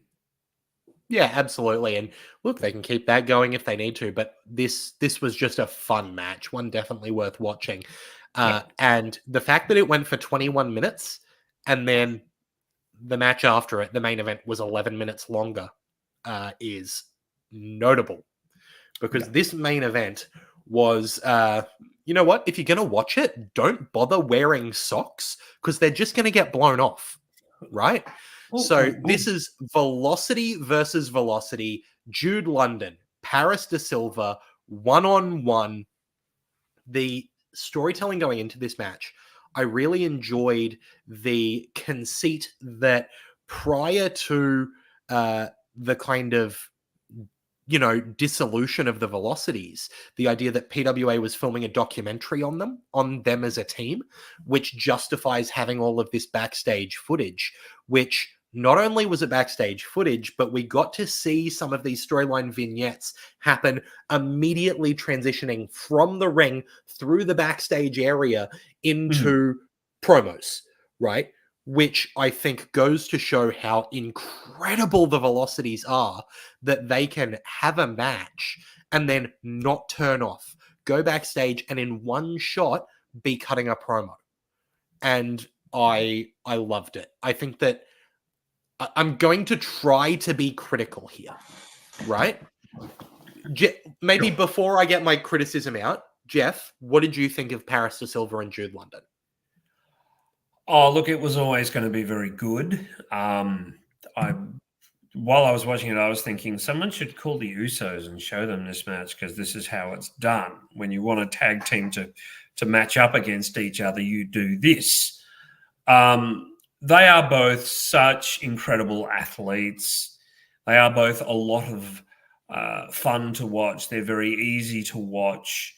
[SPEAKER 17] Yeah, absolutely. And look, they can keep that going if they need to, but this was just a fun match, one definitely worth watching. And the fact that it went for 21 minutes and then the match after it, the main event, was 11 minutes longer, is notable, because this main event was, you know what? If you're going to watch it, don't bother wearing socks, because they're just going to get blown off, right? So this is Velocity versus Velocity, Jude London, Paris De Silva, one-on-one. The storytelling going into this match, I really enjoyed the conceit that prior to the kind of, dissolution of the Velocities, the idea that PWA was filming a documentary on them as a team, which justifies having all of this backstage footage, which not only was it backstage footage, but we got to see some of these storyline vignettes happen immediately transitioning from the ring through the backstage area into promos, right? Which I think goes to show how incredible the velocities are that they can have a match and then not turn off, go backstage, and in one shot be cutting a promo. And I loved it. I think that I'm going to try to be critical here, right? Maybe before I get my criticism out, Jeff, what did you think of Paris de Silva and Jude London?
[SPEAKER 18] Oh, look, it was always going to be very good. While I was watching it, I was thinking someone should call the Usos and show them this match, because this is how it's done. When you want a tag team to match up against each other, you do this. They are both such incredible athletes. They are both a lot of fun to watch. They're very easy to watch.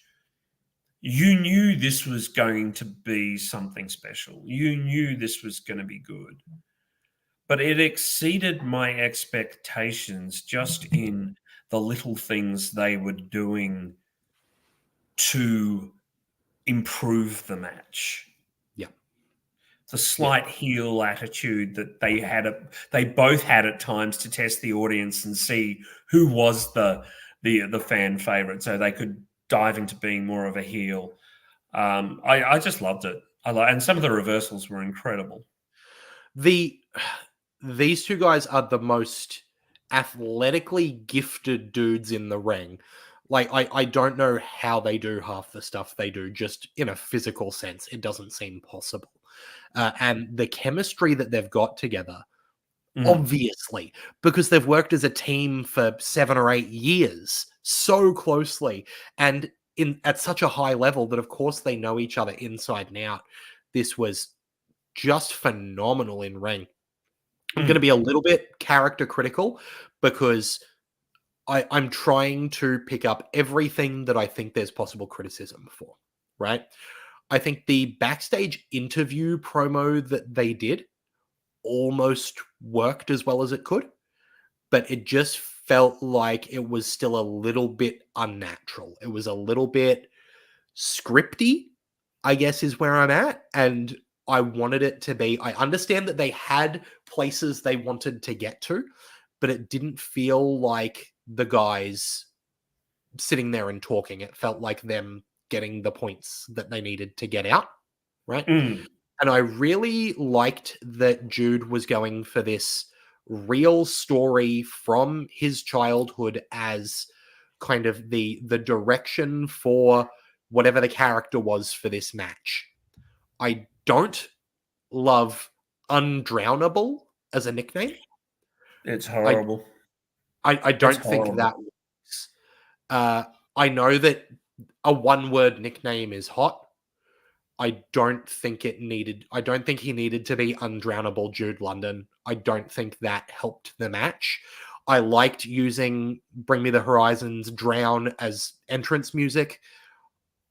[SPEAKER 18] You knew this was going to be something special. You knew this was going to be good. But it exceeded my expectations just in the little things they were doing to improve the match. The slight heel attitude that they both had at times to test the audience and see who was the fan favorite, so they could dive into being more of a heel. I just loved it. And some of the reversals were incredible.
[SPEAKER 17] These two guys are the most athletically gifted dudes in the ring. Like, I don't know how they do half the stuff they do, just in a physical sense. It doesn't seem possible. And the chemistry that they've got together, obviously, because they've worked as a team for 7 or 8 years so closely and at such a high level that, of course, they know each other inside and out. This was just phenomenal in ring. I'm going to be a little bit character critical because I'm trying to pick up everything that I think there's possible criticism for, right? I think the backstage interview promo that they did almost worked as well as it could, but it just felt like it was still a little bit unnatural. It was a little bit scripty, I guess is where I'm at. And I wanted it to be, I understand that they had places they wanted to get to, but it didn't feel like the guys sitting there and talking. It felt like them getting the points that they needed to get out, right? And I really liked that Jude was going for this real story from his childhood as kind of the direction for whatever the character was for this match. I don't love Undrownable as a nickname.
[SPEAKER 18] It's horrible.
[SPEAKER 17] I don't think that works. I know that a one-word nickname is hot. I don't think he needed to be Undrownable Jude London. I don't think that helped the match. I liked using Bring Me the Horizon's Drown as entrance music.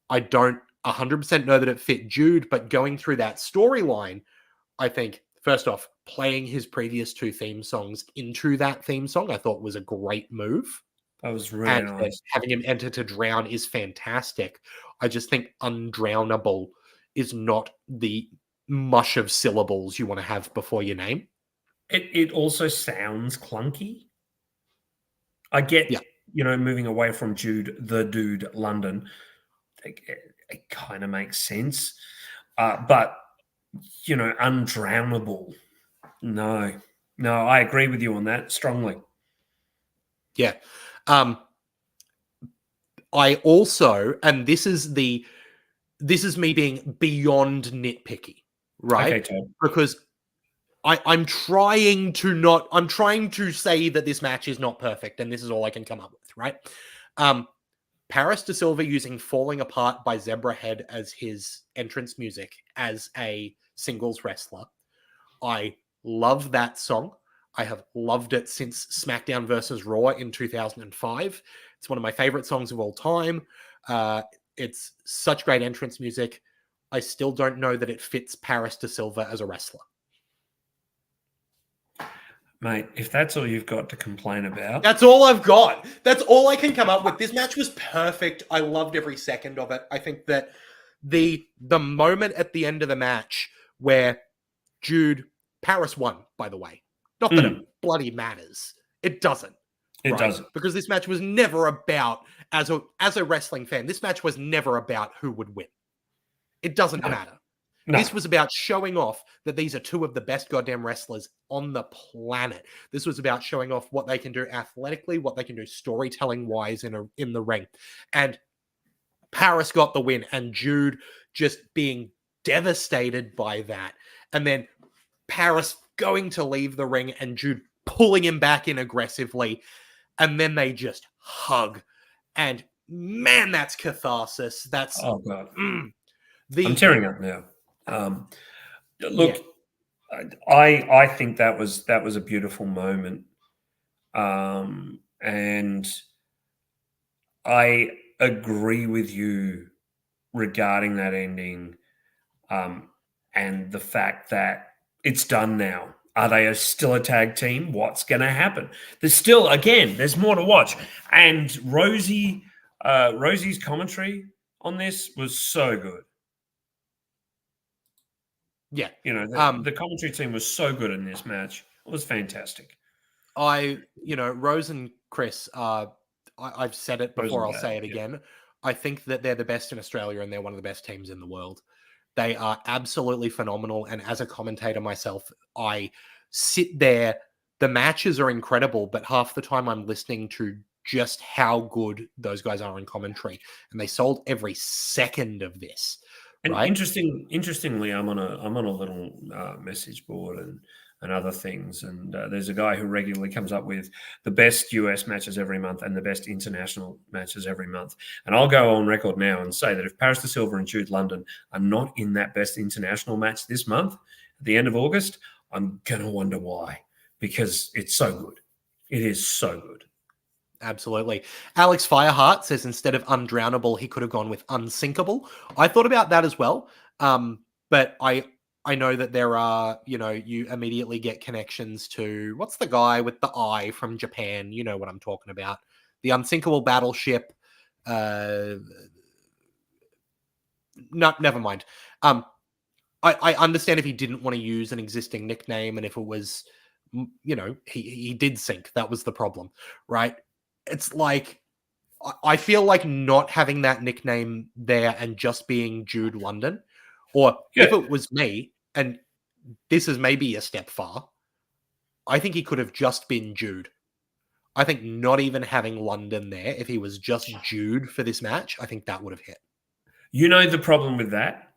[SPEAKER 17] I don't 100% know that it fit Jude, but going through that storyline, I think, first off, playing his previous 2 theme songs into that theme song, I thought was a great move.
[SPEAKER 18] That was really nice.
[SPEAKER 17] Having him enter to Drown is fantastic. I just think Undrownable is not the mush of syllables you want to have before your name.
[SPEAKER 18] It also sounds clunky. I get, moving away from Jude, the Dude London. It kind of makes sense. But, Undrownable. No, I agree with you on that strongly.
[SPEAKER 17] Yeah. I also, and this is me being beyond nitpicky, right?
[SPEAKER 18] Okay, Todd.
[SPEAKER 17] Because I'm trying to say that this match is not perfect, and this is all I can come up with, right? Paris de Silva using Falling Apart by Zebrahead as his entrance music as a singles wrestler. I love that song. I have loved it since SmackDown vs. Raw in 2005. It's one of my favorite songs of all time. It's such great entrance music. I still don't know that it fits Paris de Silva as a wrestler.
[SPEAKER 18] Mate, if that's all you've got to complain about.
[SPEAKER 17] That's all I've got. That's all I can come up with. This match was perfect. I loved every second of it. I think that the moment at the end of the match where Paris won, by the way. Not that it bloody matters. It doesn't.
[SPEAKER 18] It doesn't.
[SPEAKER 17] Because this match was never about, as a wrestling fan, this match was never about who would win. It doesn't matter. No. This was about showing off that these are two of the best goddamn wrestlers on the planet. This was about showing off what they can do athletically, what they can do storytelling-wise in the ring. And Paris got the win, and Jude just being devastated by that. And then Paris going to leave the ring and Jude pulling him back in aggressively. And then they just hug. And man, that's catharsis. That's...
[SPEAKER 18] Oh, God. I'm tearing up now. Look, yeah. I think that was a beautiful moment, and I agree with you regarding that ending, and the fact that it's done now. Are they still a tag team? What's going to happen? There's more to watch. And Rosie's commentary on this was so good.
[SPEAKER 17] Yeah.
[SPEAKER 18] The commentary team was so good in this match. It was fantastic.
[SPEAKER 17] Rose and Chris, I've said it before, I'll say it again. I think that they're the best in Australia and they're one of the best teams in the world. They are absolutely phenomenal. And as a commentator myself, I sit there. The matches are incredible, but half the time I'm listening to just how good those guys are in commentary. And they sold every second of this.
[SPEAKER 18] And
[SPEAKER 17] right?
[SPEAKER 18] interestingly, I'm on a little message board and other things, and there's a guy who regularly comes up with the best US matches every month and the best international matches every month. And I'll go on record now and say that if Paris de Silva and Jude London are not in that best international match this month, at the end of August, I'm gonna wonder why, because it's so good. It is so good.
[SPEAKER 17] Absolutely. Alex Fireheart says instead of undrownable, he could have gone with unsinkable. I thought about that as well. But I know that there are, you immediately get connections to, what's the guy with the eye from Japan? You know what I'm talking about. The unsinkable battleship. No, never mind. I understand if he didn't want to use an existing nickname, and if it was, he did sink. That was the problem, right? It's like, I feel like not having that nickname there and just being Jude London, or if it was me, and this is maybe a step far, I think he could have just been Jude. I think not even having London there, if he was just Jude for this match, I think that would have hit.
[SPEAKER 18] You know the problem with that?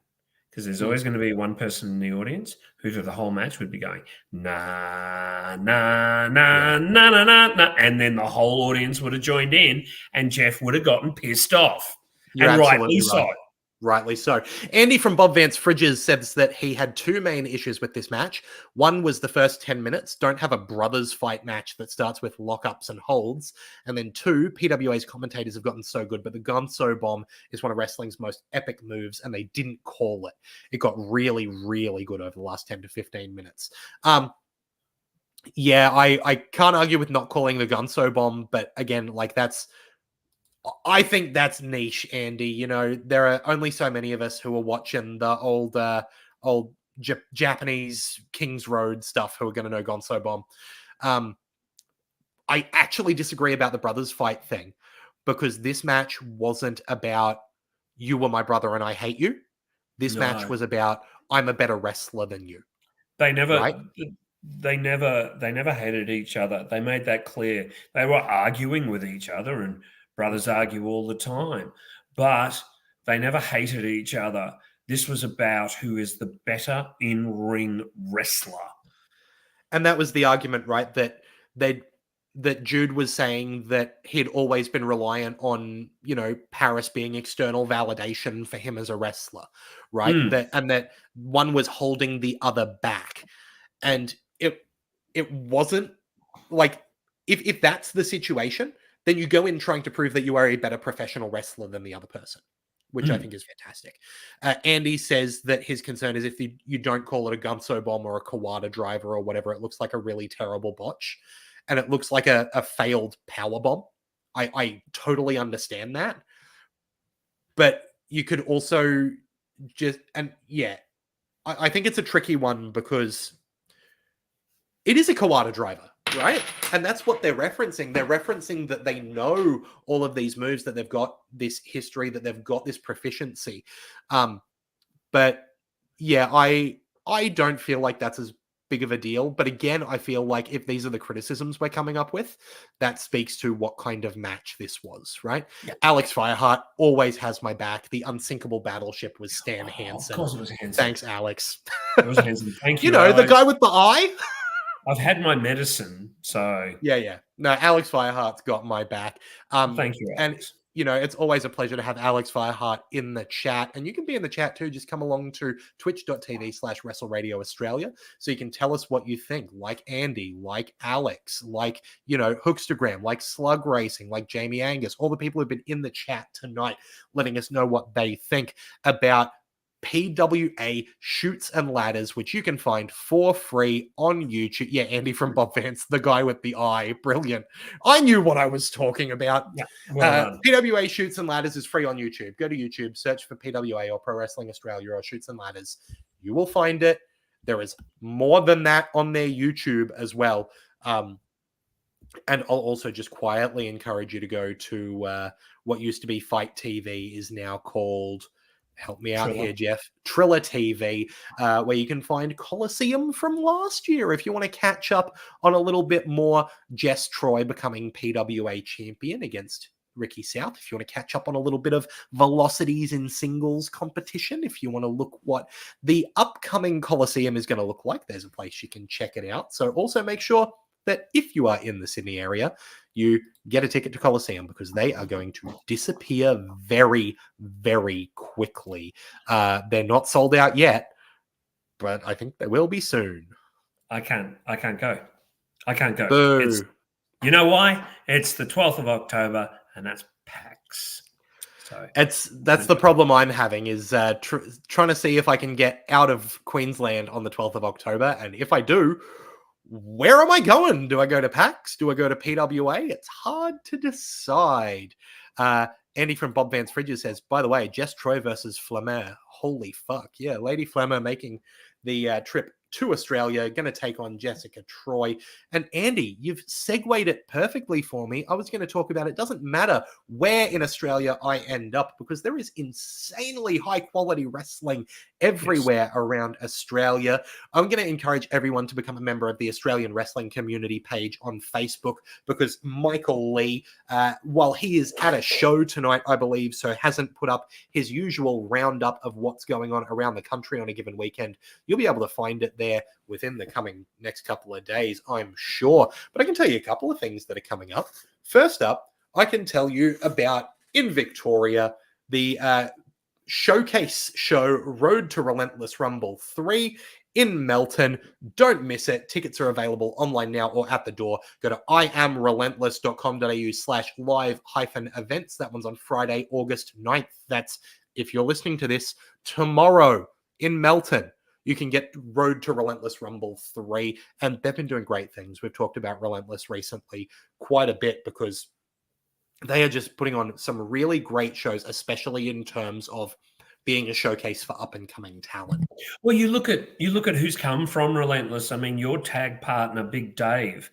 [SPEAKER 18] Because there's always going to be one person in the audience who for the whole match would be going, nah, nah, nah, nah, nah, nah, nah. And then the whole audience would have joined in and Jeff would have gotten pissed off.
[SPEAKER 17] You're
[SPEAKER 18] and
[SPEAKER 17] rightly
[SPEAKER 18] so.
[SPEAKER 17] Right. Rightly so. Andy from Bob Vance Fridges says that he had two main issues with this match. One was the first 10 minutes. Don't have a brothers fight match that starts with lockups and holds. And then two, PWA's commentators have gotten so good, but the Gonzo Bomb is one of wrestling's most epic moves, and they didn't call it. It got really, really good over the last 10 to 15 minutes. Yeah, I can't argue with not calling the Gonzo Bomb, but again, I think that's niche, Andy. There are only so many of us who are watching the old Japanese Kings Road stuff who are going to know Gonzo Bomb. I actually disagree about the brothers fight thing, because this match wasn't about you were my brother and I hate you. This match was about I'm a better wrestler than you.
[SPEAKER 18] They never,
[SPEAKER 17] right?
[SPEAKER 18] They never hated each other. They made that clear. They were arguing with each other, and brothers argue all the time, but they never hated each other. This was about who is the better in-ring wrestler.
[SPEAKER 17] And that was the argument, right? That Jude was saying that he'd always been reliant on, Paris being external validation for him as a wrestler, right? That one was holding the other back. And it wasn't like, if that's the situation, then you go in trying to prove that you are a better professional wrestler than the other person, which I think is fantastic. Andy says that his concern is if you don't call it a Gunso bomb or a Kawada driver or whatever, it looks like a really terrible botch. And it looks like a failed power bomb. I totally understand that. But you could also I think it's a tricky one because it is a Kawada driver, right? And that's what they're referencing. They're referencing that they know all of these moves, that they've got this history, that they've got this proficiency. But yeah, I don't feel like that's as big of a deal. But again, I feel like if these are the criticisms we're coming up with, that speaks to what kind of match this was, right? Yeah. Alex Fireheart always has my back. The unsinkable battleship was Stan Hansen.
[SPEAKER 18] Of course it was Hansen.
[SPEAKER 17] Thanks, Alex.
[SPEAKER 18] It was Hansen. Thank you.
[SPEAKER 17] You know, the guy with the eye.
[SPEAKER 18] I've had my medicine, so...
[SPEAKER 17] Yeah. No, Alex Fireheart's got my back.
[SPEAKER 18] Thank you, Alex.
[SPEAKER 17] And, you know, it's always a pleasure to have Alex Fireheart in the chat. And you can be in the chat too. Just come along to twitch.tv/WrestleRadio Australia so you can tell us what you think. Like Andy, like Alex, like, you know, Hookstagram, like Slug Racing, like Jamie Angus, all the people who've been in the chat tonight letting us know what they think about PWA Shoots and Ladders, which you can find for free on YouTube. Yeah, Andy from Bob Vance, the guy with the eye. Brilliant. I knew what I was talking about.
[SPEAKER 18] Yeah, well
[SPEAKER 17] PWA Shoots and Ladders is free on YouTube. Go to YouTube, search for PWA or Pro Wrestling Australia or Shoots and Ladders. You will find it. There is more than that on their YouTube as well. And I'll also just quietly encourage you to go to what used to be Fight TV is now called... Help me out here, Jeff. Triller TV, where you can find Coliseum from last year if you want to catch up on a little bit more Jess Troy becoming PWA champion against Ricky South. If you want to catch up on a little bit of velocities in singles competition, if you want to look what the upcoming Coliseum is going to look like, there's a place you can check it out. So also make sure that if you are in the Sydney area, you get a ticket to Coliseum because they are going to disappear very, very quickly. They're not sold out yet, but I think they will be soon.
[SPEAKER 18] I can't go. I can't go.
[SPEAKER 17] Boo.
[SPEAKER 18] You know why? It's the 12th of October, and that's PAX. So
[SPEAKER 17] that's the problem I'm having is trying to see if I can get out of Queensland on the 12th of October, and if I do, where am I going? Do I go to PAX? Do I go to PWA? It's hard to decide. Andy from Bob Vance Fridges says, by the way, Jess Troy versus Flamer. Holy fuck. Yeah, Lady Flamer making the trip to Australia, going to take on Jessica Troy. And Andy, you've segued it perfectly for me. I was going to talk about it doesn't matter where in Australia I end up because there is insanely high quality wrestling everywhere around Australia. I'm going to encourage everyone to become a member of the Australian Wrestling Community page on Facebook because Michael Lee, while he is at a show tonight, I believe, so hasn't put up his usual roundup of what's going on around the country on a given weekend. You'll be able to find it there within the coming next couple of days, I'm sure. But I can tell you a couple of things that are coming up. First up, I can tell you about in Victoria, the showcase show Road to Relentless Rumble 3 in Melton. Don't miss it. Tickets are available online now or at the door. Go to iamrelentless.com.au/live-events. That one's on Friday, August 9th. That's, if you're listening to this, tomorrow in Melton. You can get Road to Relentless Rumble 3, and they've been doing great things. We've talked about Relentless recently quite a bit because they are just putting on some really great shows, especially in terms of being a showcase for up-and-coming talent.
[SPEAKER 18] Well, you look at who's come from Relentless. I mean, your tag partner, Big Dave,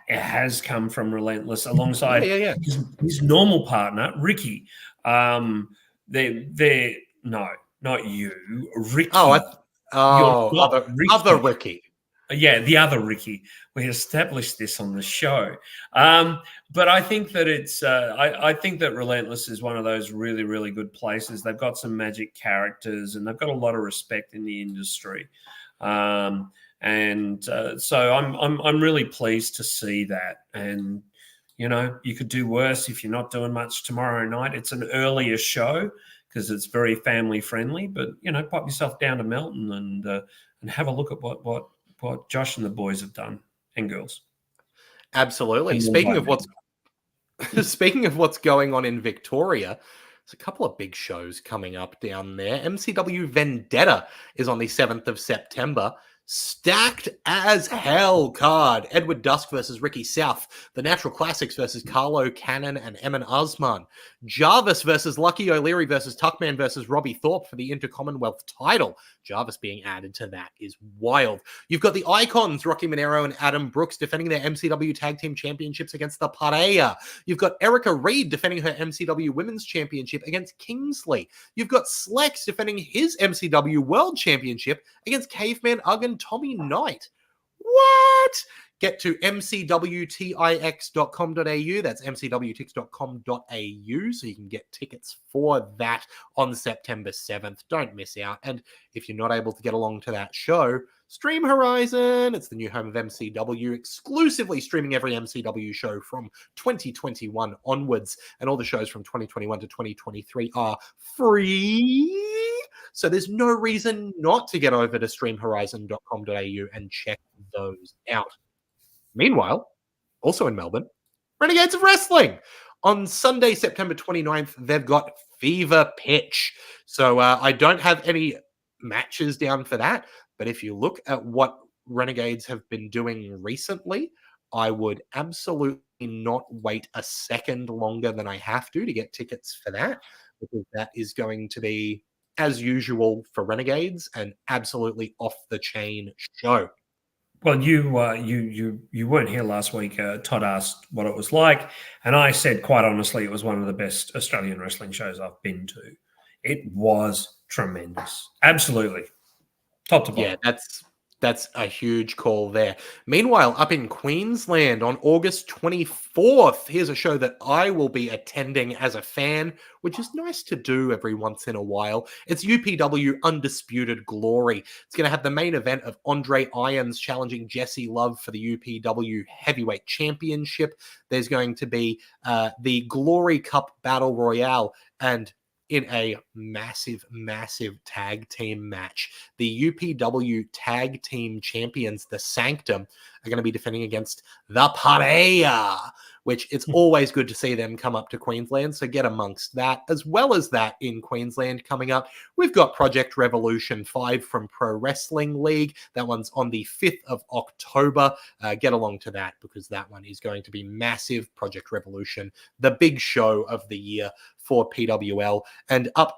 [SPEAKER 18] has come from Relentless alongside his normal partner, Ricky. They're no, not you, Ricky.
[SPEAKER 17] Other Ricky.
[SPEAKER 18] Yeah, the other Ricky. We established this on the show. But I think that it's I think that Relentless is one of those really, really good places. They've got some magic characters and they've got a lot of respect in the industry. So I'm really pleased to see that. And you know, you could do worse if you're not doing much tomorrow night. It's an earlier show because it's very family friendly, but you know, pop yourself down to Melton and have a look at what Josh and the boys have done and girls.
[SPEAKER 17] Absolutely. Speaking of what's going on in Victoria, There's a couple of big shows coming up down there. MCW Vendetta is on the 7th of September. Stacked as hell card. Edward Dusk versus Ricky South. The Natural Classics versus Carlo Cannon and Emin Osman. Jarvis versus Lucky O'Leary versus Tuckman versus Robbie Thorpe for the Intercommonwealth title. Jarvis being added to that is wild. You've got the Icons, Rocky Monero and Adam Brooks, defending their MCW Tag Team Championships against the Pareja. You've got Erica Reed defending her MCW Women's Championship against Kingsley. You've got Slex defending his MCW World Championship against Caveman Ugg and Tommy Knight. What? Get to mcwtix.com.au. That's mcwtix.com.au so you can get tickets for that on September 7th. Don't miss out. And if you're not able to get along to that show, Stream Horizon. It's the new home of MCW, exclusively streaming every MCW show from 2021 onwards. And all the shows from 2021 to 2023 are free. So there's no reason not to get over to streamhorizon.com.au and check those out. Meanwhile, also in Melbourne, Renegades of Wrestling. On Sunday, September 29th, they've got Fever Pitch. So I don't have any matches down for that. But if you look at what Renegades have been doing recently, I would absolutely not wait a second longer than I have to get tickets for that, because that is going to be, as usual for Renegades, an absolutely off-the-chain show.
[SPEAKER 18] Well, you weren't here last week. Todd asked what it was like, and I said, quite honestly, it was one of the best Australian wrestling shows I've been to. It was tremendous. Absolutely. Top to bottom.
[SPEAKER 17] Yeah, that's a huge call there. Meanwhile, up in Queensland on August 24th, here's a show that I will be attending as a fan, which is nice to do every once in a while. It's UPW Undisputed Glory. It's going to have the main event of Andre Irons challenging Jesse Love for the UPW Heavyweight Championship. There's going to be the Glory Cup Battle Royale, and in a massive, massive tag team match, the UPW Tag Team Champions, the Sanctum, are going to be defending against the Pareja, which it's always good to see them come up to Queensland, so get amongst that. As well as that, in Queensland coming up, we've got Project Revolution 5 from Pro Wrestling League. That one's on the 5th of October. Get along to that, because that one is going to be massive. Project Revolution, the big show of the year for PWL. And up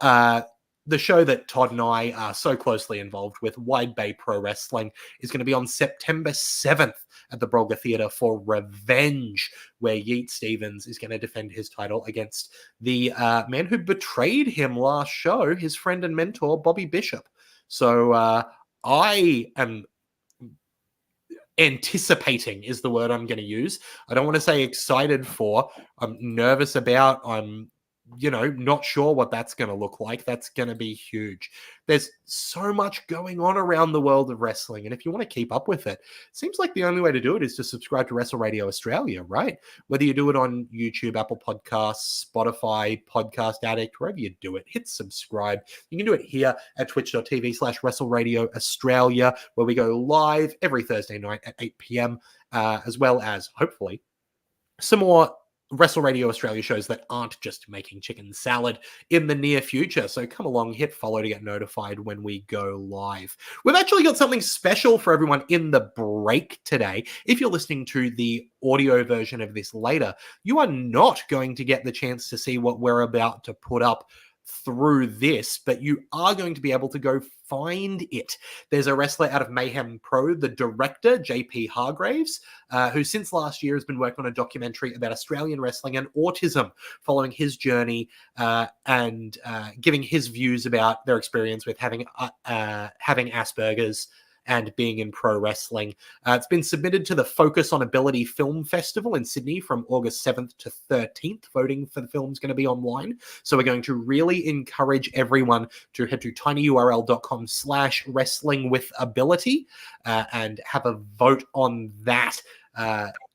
[SPEAKER 17] the show that Todd and I are so closely involved with, Wide Bay Pro Wrestling, is going to be on September 7th at the Brolga Theatre for Revenge, where Yeet Stevens is going to defend his title against the man who betrayed him last show, his friend and mentor, Bobby Bishop. So I am anticipating is the word I'm going to use. I don't want to say excited for. I'm nervous about. I'm not sure what that's going to look like. That's going to be huge. There's so much going on around the world of wrestling, and if you want to keep up with it, seems like the only way to do it is to subscribe to Wrestle Radio Australia, right? Whether you do it on YouTube, Apple Podcasts, Spotify, Podcast Addict, wherever you do it, hit subscribe. You can do it here at twitch.tv/Wrestle Radio Australia, where we go live every Thursday night at 8 p.m, as well as, hopefully, some more Wrestle Radio Australia shows that aren't just making chicken salad in the near future. So come along, hit follow to get notified when we go live. We've actually got something special for everyone in the break today. If you're listening to the audio version of this later, you are not going to get the chance to see what we're about to put up through this, but you are going to be able to go find it. There's a wrestler out of Mayhem Pro, the director, JP Hargraves, who since last year has been working on a documentary about Australian wrestling and autism, following his journey and giving his views about their experience with having Asperger's and being in pro wrestling. It's been submitted to the Focus on Ability Film Festival in Sydney from August 7th to 13th. Voting for the film is going to be online. So we're going to really encourage everyone to head to tinyurl.com/wrestlingwithability and have a vote on that.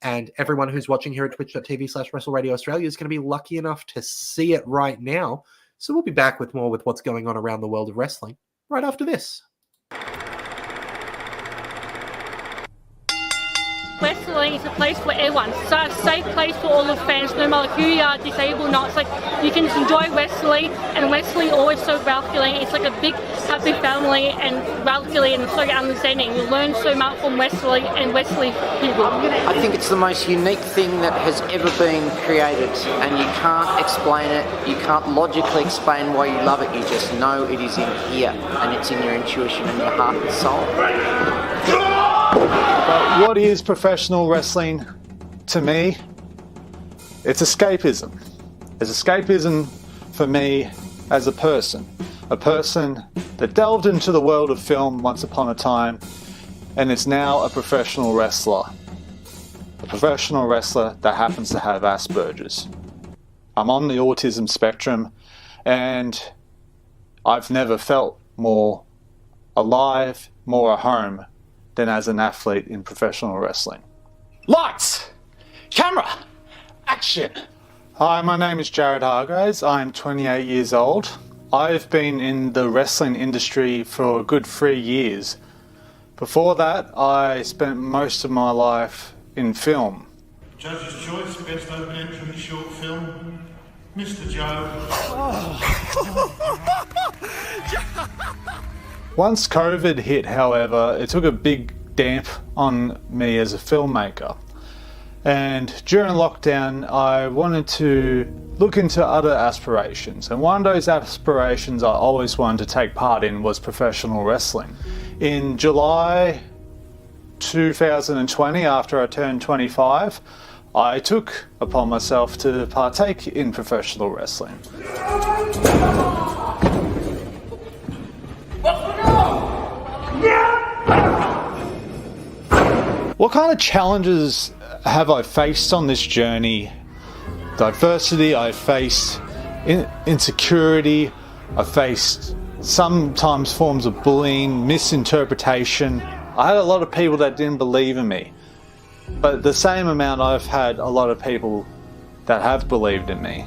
[SPEAKER 17] And everyone who's watching here at twitch.tv/Wrestle Radio Australia is going to be lucky enough to see it right now. So we'll be back with more with what's going on around the world of wrestling right after this.
[SPEAKER 14] wrestling is a place for everyone. It's a safe place for all the fans, no matter who you are, disabled or not. It's like you can just enjoy wrestling, and wrestling always so welcoming. It's like a big happy family and welcoming and so understanding. You learn so much from wrestling and wrestling people.
[SPEAKER 19] I think it's the most unique thing that has ever been created, and you can't explain it. You can't logically explain why you love it. You just know it is in here, and it's in your intuition and your heart and soul.
[SPEAKER 20] But what is professional wrestling to me? It's escapism. It's escapism for me as a person that delved into the world of film once upon a time and is now a professional wrestler. A professional wrestler that happens to have Asperger's. I'm on the autism spectrum, and I've never felt more alive, more at home than as an athlete in professional wrestling.
[SPEAKER 1] Lights, camera, action.
[SPEAKER 20] Hi, my name is Jared Hargraves. I'm 28 years old. I've been in the wrestling industry for a good 3 years. Before that, I spent most of my life in film.
[SPEAKER 21] Judge's choice, best open entry short film, Mr. Joe.
[SPEAKER 20] Once COVID hit, however, it took a big damp on me as a filmmaker. And during lockdown, I wanted to look into other aspirations. And one of those aspirations I always wanted to take part in was professional wrestling. In July 2020, after I turned 25, I took upon myself to partake in professional wrestling. What kind of challenges have I faced on this journey? Diversity, I faced insecurity, I faced sometimes forms of bullying, misinterpretation. I had a lot of people that didn't believe in me. But at the same amount, I've had a lot of people that have believed in me.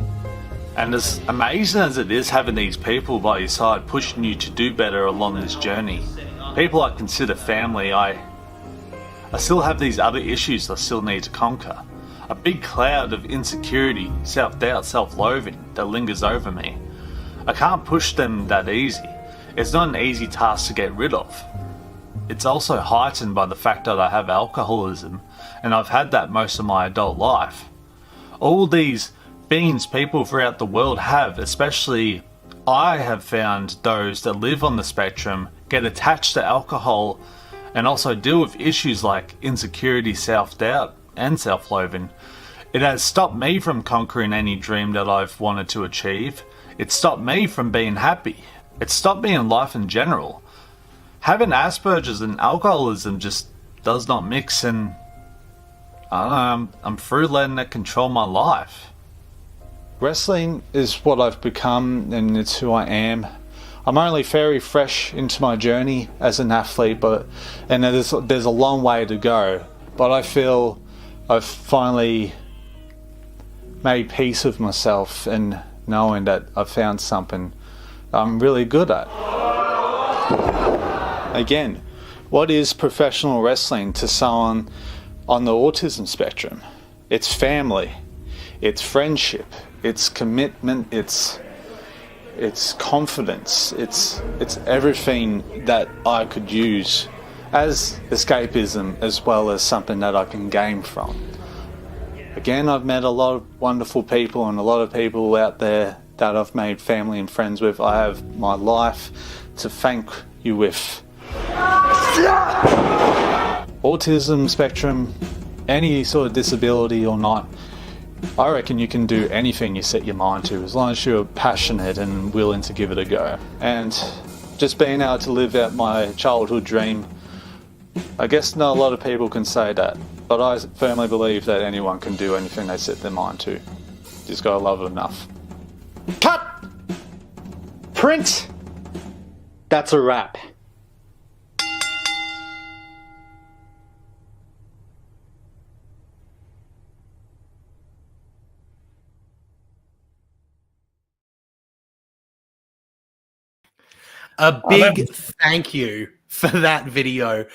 [SPEAKER 22] And as amazing as it is having these people by your side pushing you to do better along this journey, people I consider family, I still have these other issues I still need to conquer. A big cloud of insecurity, self-doubt, self-loathing that lingers over me. I can't push them that easy. It's not an easy task to get rid of. It's also heightened by the fact that I have alcoholism, and I've had that most of my adult life. All these beings people throughout the world have, especially I have found those that live on the spectrum get attached to alcohol and also deal with issues like insecurity, self-doubt, and self-loathing. It has stopped me from conquering any dream that I've wanted to achieve. It stopped me from being happy. It stopped me in life in general. Having Asperger's and alcoholism just does not mix, and I'm through letting it control my life.
[SPEAKER 20] Wrestling is what I've become, and it's who I am. I'm only very fresh into my journey as an athlete, and there's a long way to go. But I feel I've finally made peace with myself and knowing that I've found something I'm really good at. Again, what is professional wrestling to someone on the autism spectrum? It's family, it's friendship, it's commitment, it's confidence, it's everything that I could use as escapism as well as something that I can gain from. Again, I've met a lot of wonderful people and a lot of people out there that I've made family and friends with. I have my life to thank you with. Autism spectrum, any sort of disability or not, I reckon you can do anything you set your mind to as long as you're passionate and willing to give it a go. And just being able to live out my childhood dream, I guess not a lot of people can say that, but I firmly believe that anyone can do anything they set their mind to. Just gotta love it enough. Cut! Print! That's a wrap.
[SPEAKER 17] A big thank you for that video.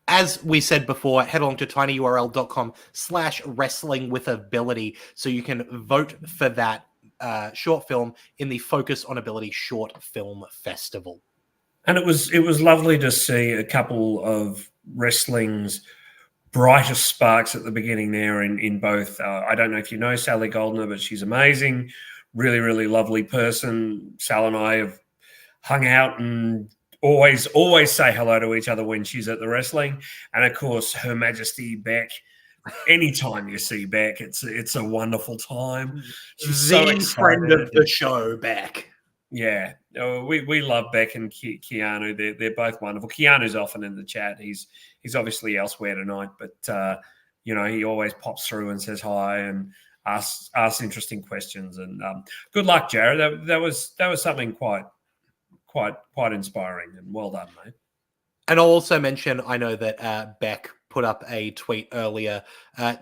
[SPEAKER 17] As we said before, head along to tinyurl.com/wrestlingwithability so you can vote for that short film in the Focus on Ability Short Film Festival.
[SPEAKER 18] And it was lovely to see a couple of wrestling's brightest sparks at the beginning there in both. I don't know if you know Sally Goldner, but she's amazing, really, really lovely person. Sal and I have hung out and always say hello to each other when she's at the wrestling. And of course, Her Majesty Beck. Anytime you see Beck, it's a wonderful time. She's so excited.
[SPEAKER 17] Friend of the show, Beck.
[SPEAKER 18] Yeah, we love Beck and Keanu. They're both wonderful. Keanu's often in the chat. He's obviously elsewhere tonight, but he always pops through and says hi and asks interesting questions. And good luck, Jared. That was something quite inspiring, and well done, mate.
[SPEAKER 17] And I'll also mention, I know that Beck put up a tweet earlier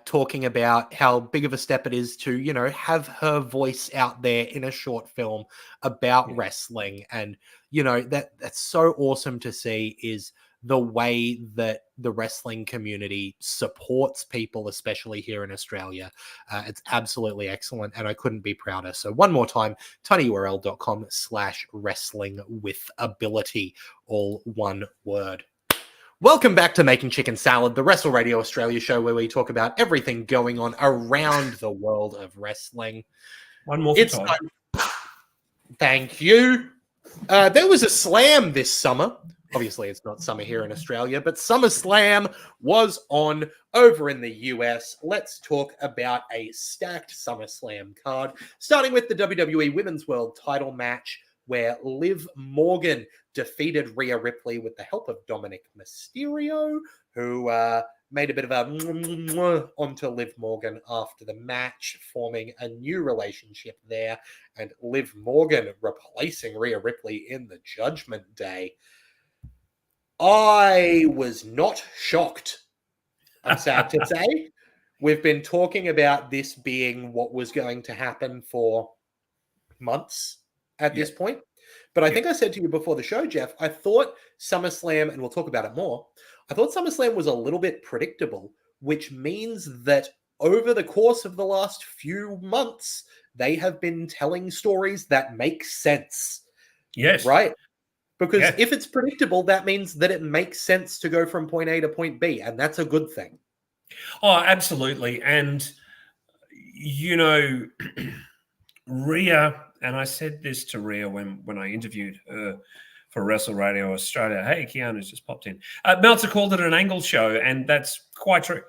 [SPEAKER 17] talking about how big of a step it is to, have her voice out there in a short film about wrestling. And, that's so awesome to see is the way that the wrestling community supports people, especially here in Australia. It's absolutely excellent, and I couldn't be prouder. So one more time, tinyurl.com/wrestlingwithability, all one word. Welcome back to Making Chicken Salad, the Wrestle Radio Australia show where we talk about everything going on around the world of wrestling.
[SPEAKER 18] One more time.
[SPEAKER 17] Thank you. There was a slam this summer. Obviously, it's not summer here in Australia, but SummerSlam was on over in the US. Let's talk about a stacked SummerSlam card, starting with the WWE Women's World title match, where Liv Morgan defeated Rhea Ripley with the help of Dominic Mysterio, who made a bit of a onto Liv Morgan after the match, forming a new relationship there, and Liv Morgan replacing Rhea Ripley in the Judgment Day. I was not shocked, I'm sad to say. We've been talking about this being what was going to happen for months at this point. But I think I said to you before the show, Jeff, I thought SummerSlam, and we'll talk about it more, I thought SummerSlam was a little bit predictable, which means that over the course of the last few months, they have been telling stories that make sense.
[SPEAKER 18] Yes.
[SPEAKER 17] Right? Because if it's predictable, that means that it makes sense to go from point A to point B, and that's a good thing.
[SPEAKER 18] Oh, absolutely. And, Rhea, and I said this to Rhea when I interviewed her for Wrestle Radio Australia. Hey, Keanu's just popped in. Meltzer called it an angle show, and that's quite true.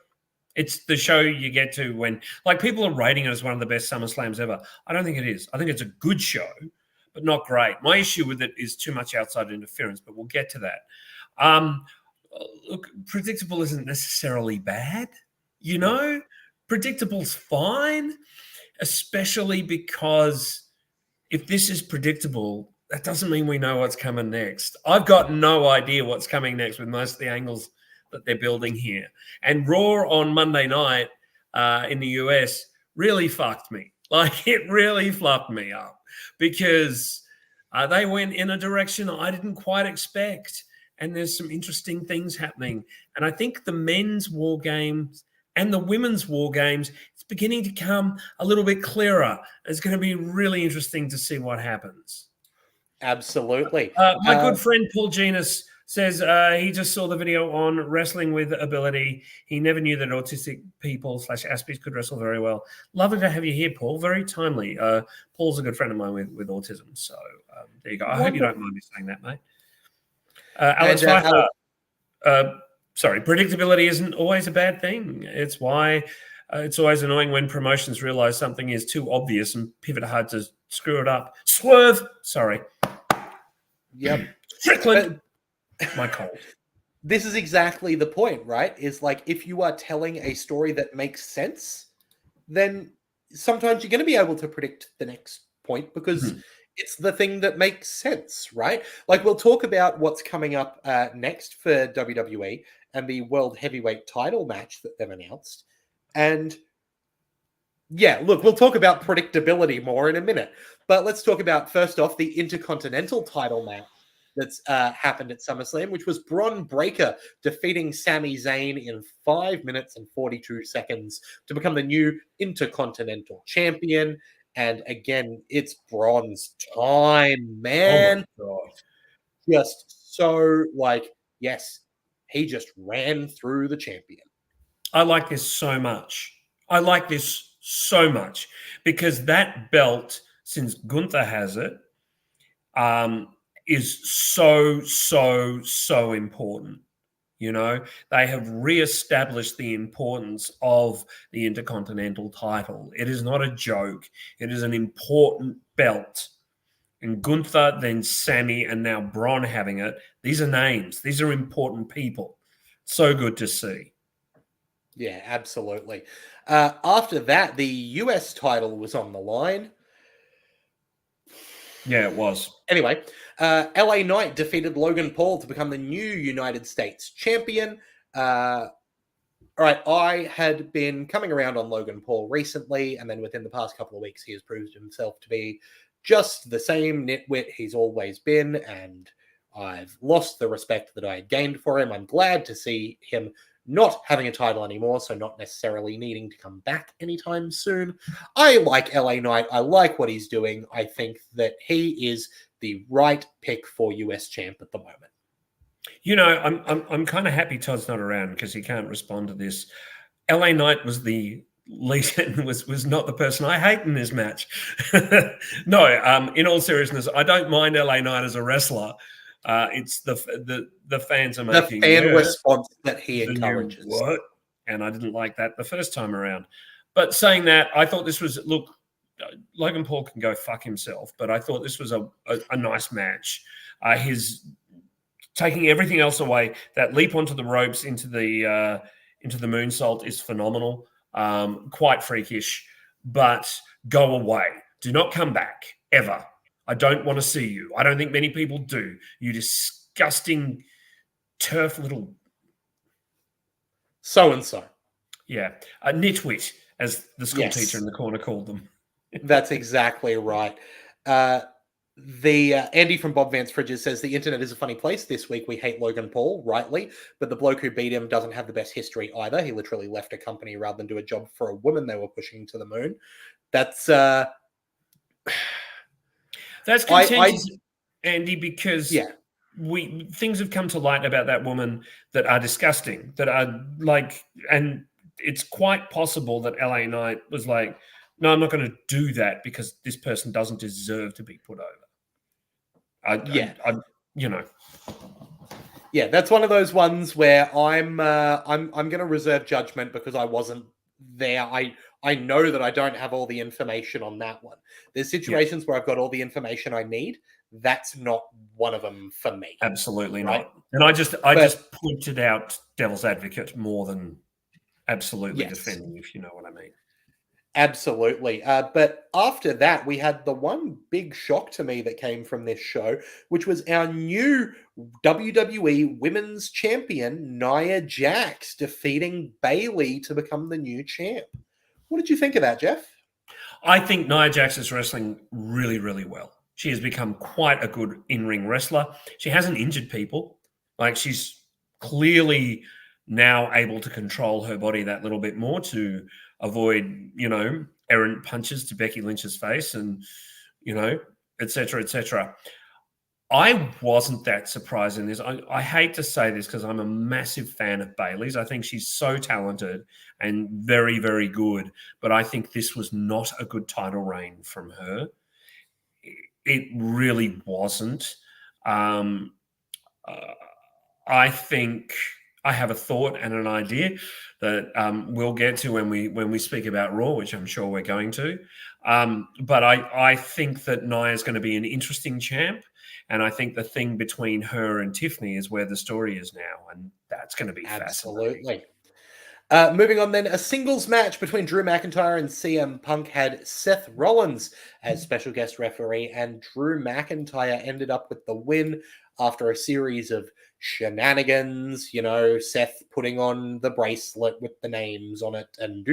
[SPEAKER 18] It's the show you get to when, people are rating it as one of the best SummerSlams ever. I don't think it is. I think it's a good show, but not great. My issue with it is too much outside interference, but we'll get to that. Look, predictable isn't necessarily bad, Predictable's fine, especially because if this is predictable, that doesn't mean we know what's coming next. I've got no idea what's coming next with most of the angles that they're building here. And Raw on Monday night in the US really fucked me. It really fluffed me up because they went in a direction I didn't quite expect. And there's some interesting things happening. And I think the men's war games and the women's war games, it's beginning to come a little bit clearer. It's going to be really interesting to see what happens.
[SPEAKER 17] Absolutely.
[SPEAKER 18] My good friend Paul Genus says he just saw the video on Wrestling with Ability. He never knew that autistic people / Aspies could wrestle very well. Lovely to have you here, Paul. Very timely. Paul's a good friend of mine with autism. So there you go. I hope you don't mind me saying that, mate. Alex Pfeiffer, sorry, predictability isn't always a bad thing. It's why it's always annoying when promotions realize something is too obvious and pivot hard to screw it up. Swerve. Sorry.
[SPEAKER 17] Yep.
[SPEAKER 18] Strickland. My cold.
[SPEAKER 17] This is exactly the point, right? Is if you are telling a story that makes sense, then sometimes you're going to be able to predict the next point because it's the thing that makes sense, right? We'll talk about what's coming up next for WWE and the World Heavyweight title match that they've announced. And yeah, look, we'll talk about predictability more in a minute. But let's talk about, first off, the Intercontinental title match that's happened at SummerSlam, which was Bron Breakker defeating Sami Zayn in 5 minutes and 42 seconds to become the new Intercontinental Champion. And again, it's Bron's time, man.
[SPEAKER 18] Oh my God.
[SPEAKER 17] Just so, yes, he just ran through the champion.
[SPEAKER 18] I like this so much. I like this so much because that belt, since Gunther has it, is so important. You know, they have reestablished the importance of the Intercontinental title. It is not a joke. It is an important belt. And Gunther, then Sammy, and now Bron having it. These are names. These are important people. So good to see.
[SPEAKER 17] Yeah, absolutely. After that, the US title was on the line.
[SPEAKER 18] Yeah, it was.
[SPEAKER 17] Anyway, LA Knight defeated Logan Paul to become the new United States champion. All right, I had been coming around on Logan Paul recently, and then within the past couple of weeks, he has proved himself to be just the same nitwit he's always been, and I've lost the respect that I had gained for him. I'm glad to see him not having a title anymore, so not necessarily needing to come back anytime soon. I like LA Knight. I like what he's doing. I think that he is the right pick for US champ at the moment.
[SPEAKER 18] You know, I'm kind of happy Todd's not around because he can't respond to this. LA Knight was the least was not the person I hate in this match. No, in all seriousness, I don't mind LA Knight as a wrestler. It's the fans are making
[SPEAKER 17] the fan response that he encourages.
[SPEAKER 18] What? And I didn't like that the first time around. But saying that, I thought this was Logan Paul can go fuck himself, but I thought this was a nice match. His taking everything else away, that leap onto the ropes into the moonsault is phenomenal, quite freakish. But go away. Do not come back ever. I don't want to see you. I don't think many people do. You disgusting turf little
[SPEAKER 17] so-and-so.
[SPEAKER 18] Yeah. A nitwit, as the school
[SPEAKER 17] Yes.
[SPEAKER 18] teacher in the corner called them.
[SPEAKER 17] That's exactly right. Andy from Bob Vance Fridges says the internet is a funny place. This week we hate Logan Paul, rightly, but the bloke who beat him doesn't have the best history either. He literally left a company rather than do a job for a woman they were pushing to the moon. That's
[SPEAKER 18] contentious, Andy, because things have come to light about that woman that are disgusting, that are and it's quite possible that LA Knight was like, no, I'm not going to do that because this person doesn't deserve to be put over.
[SPEAKER 17] Yeah, that's one of those ones where I'm going to reserve judgment because I wasn't there. I know that I don't have all the information on that one. There's situations where I've got all the information I need. That's not one of them for me.
[SPEAKER 18] Absolutely
[SPEAKER 17] right?
[SPEAKER 18] not. And I just pointed out devil's advocate more than absolutely defending, if you know what I mean.
[SPEAKER 17] Absolutely. But after that, we had the one big shock to me that came from this show, which was our new WWE Women's Champion, Nia Jax, defeating Bayley to become the new champ. What did you think of that, Jeff?
[SPEAKER 18] I think Nia Jax is wrestling really, really well. She has become quite a good in-ring wrestler. She hasn't injured people. She's clearly now able to control her body that little bit more to avoid, errant punches to Becky Lynch's face and, et cetera, et cetera. I wasn't that surprised in this. I hate to say this because I'm a massive fan of Bayley's. I think she's so talented and very, very good. But I think this was not a good title reign from her. It really wasn't. I think I have a thought and an idea that we'll get to when we speak about Raw, which I'm sure we're going to. But I think that Nia is going to be an interesting champ. And I think the thing between her and Tiffany is where the story is now. And that's going to be fascinating.
[SPEAKER 17] Moving on then, a singles match between Drew McIntyre and CM Punk had Seth Rollins as special guest referee, and Drew McIntyre ended up with the win after a series of shenanigans, Seth putting on the bracelet with the names on it and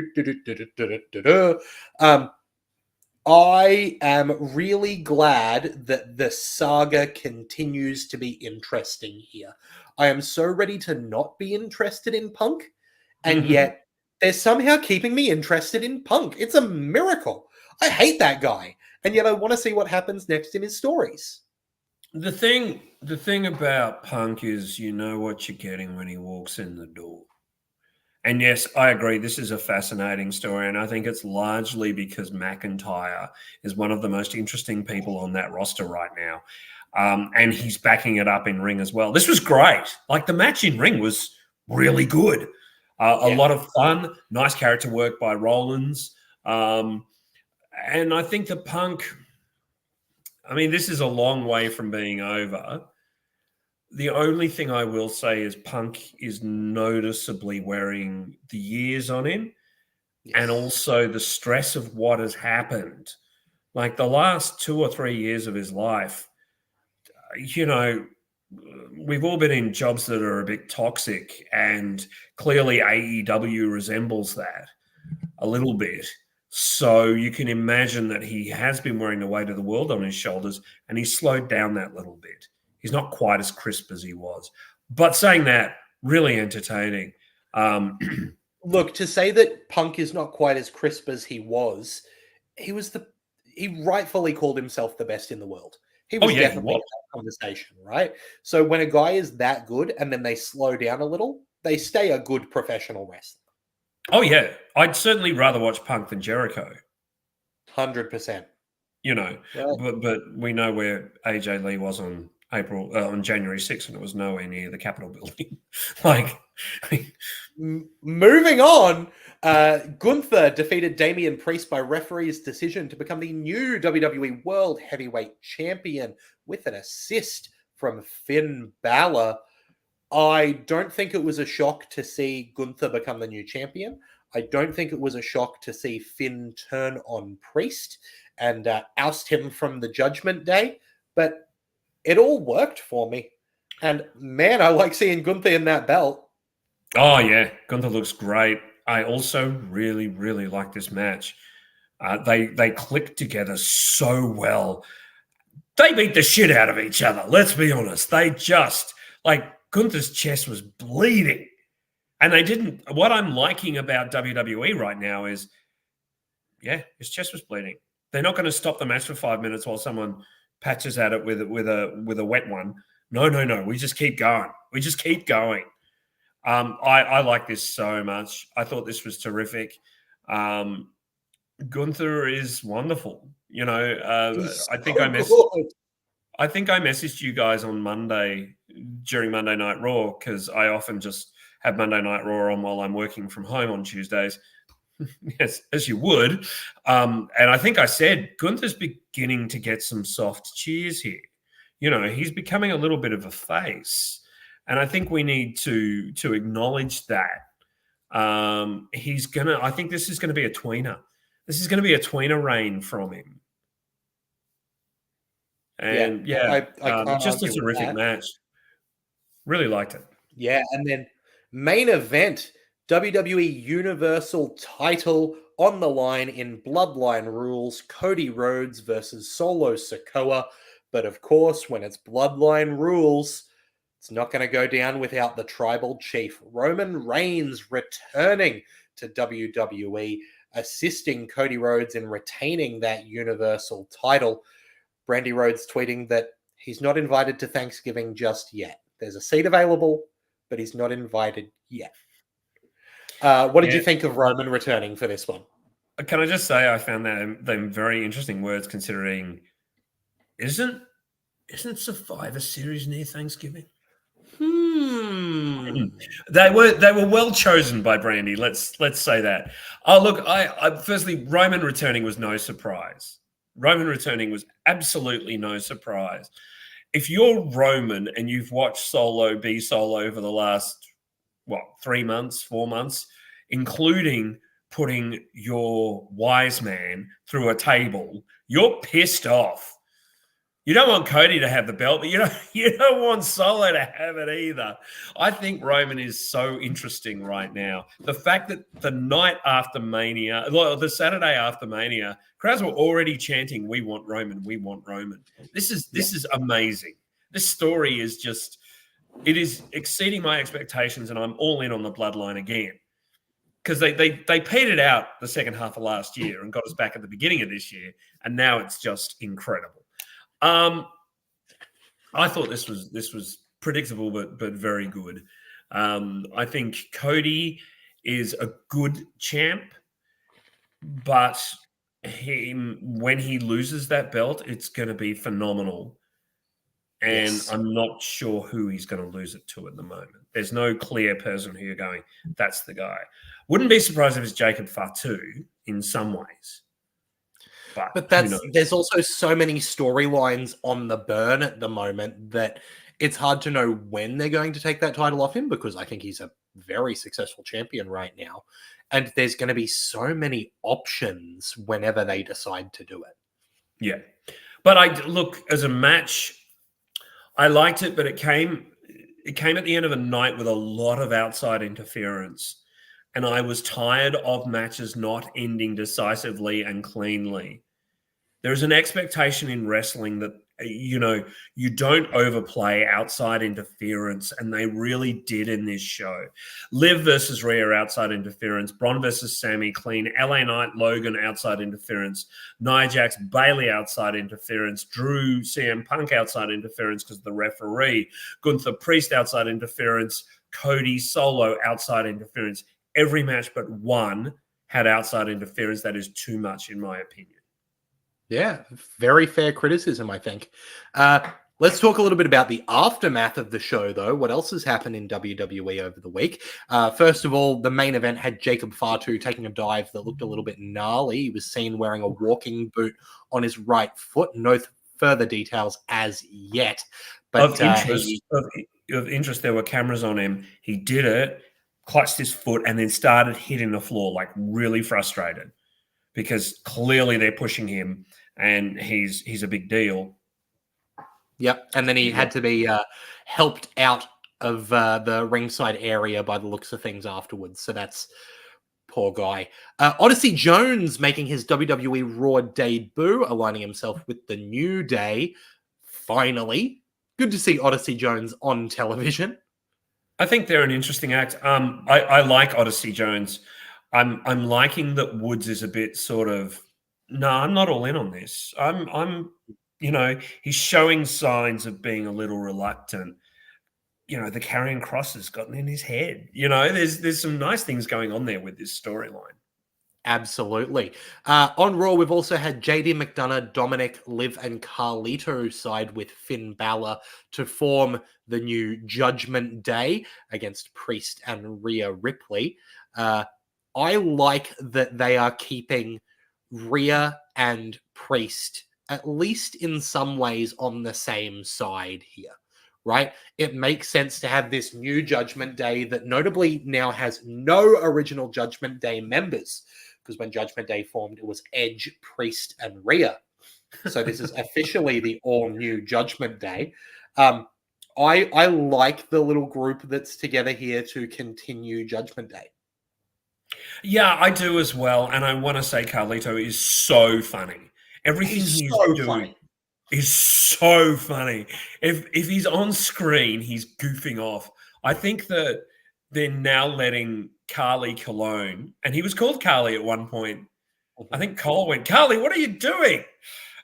[SPEAKER 17] I am really glad that the saga continues to be interesting here. I am so ready to not be interested in Punk, and yet they're somehow keeping me interested in Punk. It's a miracle. I hate that guy, and yet I want to see what happens next in his stories.
[SPEAKER 18] The thing about Punk is you know what you're getting when he walks in the door. And yes, I agree. This is a fascinating story. And I think it's largely because McIntyre is one of the most interesting people on that roster right now. And he's backing it up in ring as well. This was great. Like, the match in ring was really good. A lot of fun, nice character work by Rollins. And I think the Punk, I mean, this is a long way from being over. The only thing I will say is Punk is noticeably wearing the years on him, and also the stress of what has happened. Like, the last 2 or 3 years of his life, you know, we've all been in jobs that are a bit toxic, and clearly AEW resembles that a little bit. So you can imagine that he has been wearing the weight of the world on his shoulders, and he's slowed down that little bit. He's not quite as crisp as he was. But saying that, really entertaining.
[SPEAKER 17] Look, to say that Punk is not quite as crisp as he rightfully called himself the best in the world. He was definitely in that conversation, right? So when a guy is that good and then they slow down a little, they stay a good professional wrestler.
[SPEAKER 18] Oh, yeah. I'd certainly rather watch Punk than Jericho.
[SPEAKER 17] 100%.
[SPEAKER 18] You know, but we know where AJ Lee was on January 6th, and it was nowhere near the Capitol building.
[SPEAKER 17] Moving on, Gunther defeated Damian Priest by referee's decision to become the new WWE World Heavyweight Champion with an assist from Finn Balor. I don't think it was a shock to see Gunther become the new champion. I don't think it was a shock to see Finn turn on Priest and oust him from the Judgment Day, but it all worked for me. And man, I like seeing Gunther in that belt.
[SPEAKER 18] Oh, yeah. Gunther looks great. I also really, really like this match. They clicked together so well. They beat the shit out of each other. Let's be honest. They just, like, Gunther's chest was bleeding. And they didn't, what I'm liking about WWE right now is, his chest was bleeding. They're not going to stop the match for 5 minutes while someone patches at it with a wet one. No. We just keep going. I like this so much. I thought this was terrific. Gunther is wonderful. You know, I think I messaged you guys on Monday during Monday Night Raw, because I often just have Monday Night Raw on while I'm working from home on Tuesdays. Yes, as you would. And I think I said Gunther's beginning to get some soft cheers here. You know, he's becoming a little bit of a face. And I think we need to acknowledge that. I think this is going to be a tweener. This is going to be a tweener reign from him. And just a terrific match. Really liked it.
[SPEAKER 17] Yeah, and then main event, WWE Universal title on the line in Bloodline Rules, Cody Rhodes versus Solo Sikoa. But of course, when it's Bloodline Rules, it's not going to go down without the tribal chief. Roman Reigns returning to WWE, assisting Cody Rhodes in retaining that Universal title. Brandy Rhodes tweeting that he's not invited to Thanksgiving just yet. There's a seat available, but he's not invited yet. What did you think of Roman returning for this one?
[SPEAKER 18] Can I just say I found them very interesting words, considering isn't Survivor Series near Thanksgiving? They were well chosen by Brandy. Let's say that. Oh, look, I firstly, Roman returning was no surprise. Roman returning was absolutely no surprise. If you're Roman and you've watched Solo be Solo for the last 3 months, 4 months, including putting your wise man through a table, you're pissed off. You don't want Cody to have the belt, but you don't want Solo to have it either. I think Roman is so interesting right now. The fact that the night after Mania, the Saturday after Mania, crowds were already chanting, "We want Roman, we want Roman." This is amazing. This story is just, it is exceeding my expectations, and I'm all in on the Bloodline again. Because they petered out the second half of last year and got us back at the beginning of this year, and now it's just incredible. I thought this was predictable, but very good. I think Cody is a good champ, but when he loses that belt, it's going to be phenomenal. And yes. I'm not sure who he's going to lose it to at the moment. There's no clear person who you're going, that's the guy. Wouldn't be surprised if it's Jacob Fatu in some ways. But
[SPEAKER 17] there's also so many storylines on the burn at the moment that it's hard to know when they're going to take that title off him, because I think he's a very successful champion right now. And there's going to be so many options whenever they decide to do it.
[SPEAKER 18] Yeah. But look, as a match, I liked it, but it came at the end of a night with a lot of outside interference. And I was tired of matches not ending decisively and cleanly. There's an expectation in wrestling that, you don't overplay outside interference, and they really did in this show. Liv versus Rhea, outside interference. Braun versus Sammy, clean. LA Knight, Logan, outside interference. Nia Jax, Bayley, outside interference. Drew, CM Punk, outside interference because of the referee. Gunther, Priest, outside interference. Cody, Solo, outside interference. Every match but one had outside interference. That is too much, in my opinion.
[SPEAKER 17] Yeah, very fair criticism, I think. Let's talk a little bit about the aftermath of the show, though. What else has happened in WWE over the week? First of all, the main event had Jacob Fatu taking a dive that looked a little bit gnarly. He was seen wearing a walking boot on his right foot. No further details as yet. But
[SPEAKER 18] of interest, there were cameras on him. He did it, clutched his foot, and then started hitting the floor, like really frustrated, because clearly they're pushing him and he's a big deal.
[SPEAKER 17] Yep. And then he had to be helped out of the ringside area by the looks of things afterwards. So that's poor guy. Odyssey Jones making his WWE Raw debut, aligning himself with the New Day. Finally. Good to see Odyssey Jones on television.
[SPEAKER 18] I think they're an interesting act. I like Odyssey Jones. I'm liking that Woods is a bit sort of, no, I'm not all in on this. He's showing signs of being a little reluctant. The Karrion Kross has gotten in his head. There's some nice things going on there with this storyline.
[SPEAKER 17] Absolutely. On Raw, we've also had JD McDonough, Dominic, Liv, and Carlito side with Finn Balor to form the new Judgment Day against Priest and Rhea Ripley. I like that they are keeping Rhea and Priest, at least in some ways, on the same side here, right? It makes sense to have this new Judgment Day that notably now has no original Judgment Day members, because when Judgment Day formed, it was Edge, Priest, and Rhea. So this is officially the all-new Judgment Day. I like the little group that's together here to continue Judgment Day.
[SPEAKER 18] Yeah, I do as well. And I want to say Carlito is so funny. Everything he's doing is so funny. If he's on screen, he's goofing off. I think that they're now letting Carly Colon, and he was called Carly at one point. I think Cole went, "Carly, what are you doing?"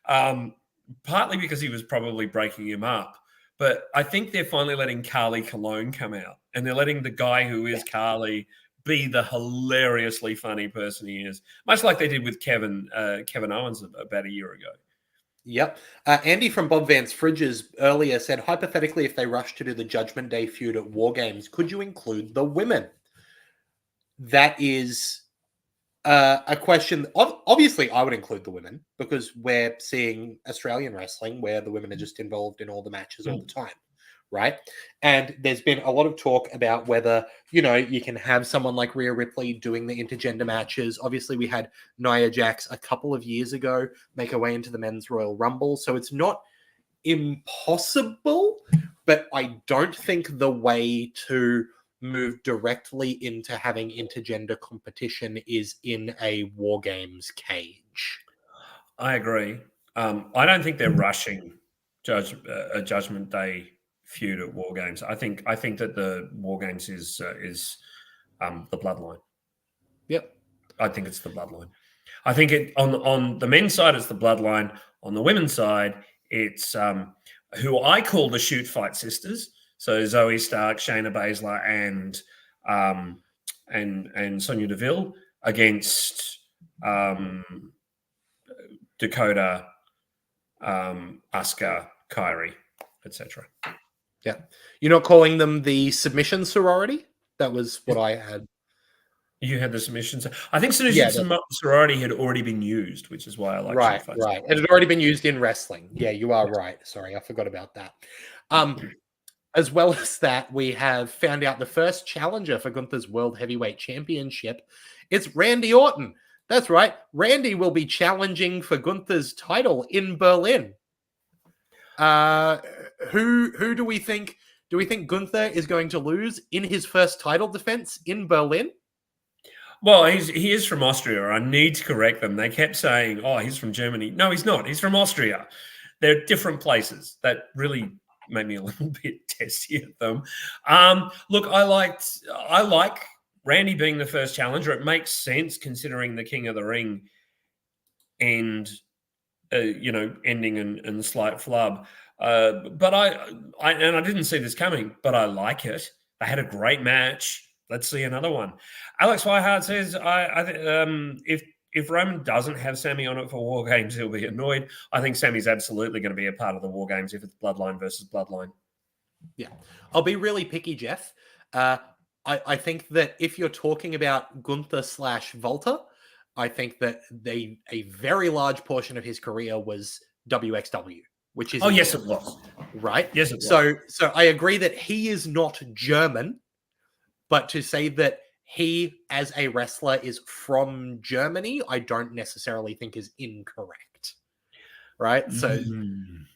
[SPEAKER 18] Partly because he was probably breaking him up. But I think they're finally letting Carly Colon come out, and they're letting the guy who is Carly be the hilariously funny person he is, much like they did with Kevin Owens about a year ago.
[SPEAKER 17] Yep. Andy from Bob Vance Fridges earlier said, hypothetically, if they rush to do the Judgment Day feud at War Games, could you include the women? That is a question. Obviously, I would include the women, because we're seeing Australian wrestling where the women are just involved in all the matches all the time. Right. And there's been a lot of talk about whether, you can have someone like Rhea Ripley doing the intergender matches. Obviously, we had Nia Jax a couple of years ago make her way into the Men's Royal Rumble. So it's not impossible, but I don't think the way to move directly into having intergender competition is in a War Games cage.
[SPEAKER 18] I agree. I don't think they're rushing a Judgment Day feud at War Games. I think that the War Games is the Bloodline.
[SPEAKER 17] Yep.
[SPEAKER 18] I think it's the Bloodline. I think it on the men's side it's the Bloodline. On the women's side, it's who I call the Shoot Fight Sisters. So Zoe Stark, Shayna Baszler, and Sonya Deville against Dakota, Asuka, Kairi, etc.
[SPEAKER 17] Yeah. You're not calling them the submission sorority? That was what I had.
[SPEAKER 18] You had the submissions. I think submission sorority had already been used, which is why I like
[SPEAKER 17] right. It had already been used in wrestling. Yeah, you are right. Sorry, I forgot about that. As well as that, we have found out the first challenger for Gunther's World Heavyweight Championship. It's Randy Orton. That's right. Randy will be challenging for Gunther's title in Berlin. Who do we think? Do we think Gunther is going to lose in his first title defense in Berlin?
[SPEAKER 18] Well, he is from Austria. I need to correct them. They kept saying, "Oh, he's from Germany." No, he's not. He's from Austria. They're different places. That really made me a little bit testy at them. Look, I like Randy being the first challenger. It makes sense considering the King of the Ring and ending in slight flub. But I didn't see this coming, but I like it. They had a great match. Let's see another one. Alex Whiteheart says, if Roman doesn't have Sammy on it for War Games, he'll be annoyed. I think Sammy's absolutely going to be a part of the War Games if it's Bloodline versus Bloodline.
[SPEAKER 17] Yeah. I'll be really picky, Jeff. I think that if you're talking about Gunther / Volta, I think that a very large portion of his career was WXW, which is...
[SPEAKER 18] Oh, yes, it was.
[SPEAKER 17] Right?
[SPEAKER 18] Yes, it was.
[SPEAKER 17] So I agree that he is not German, but to say that he, as a wrestler, is from Germany, I don't necessarily think is incorrect. Right? So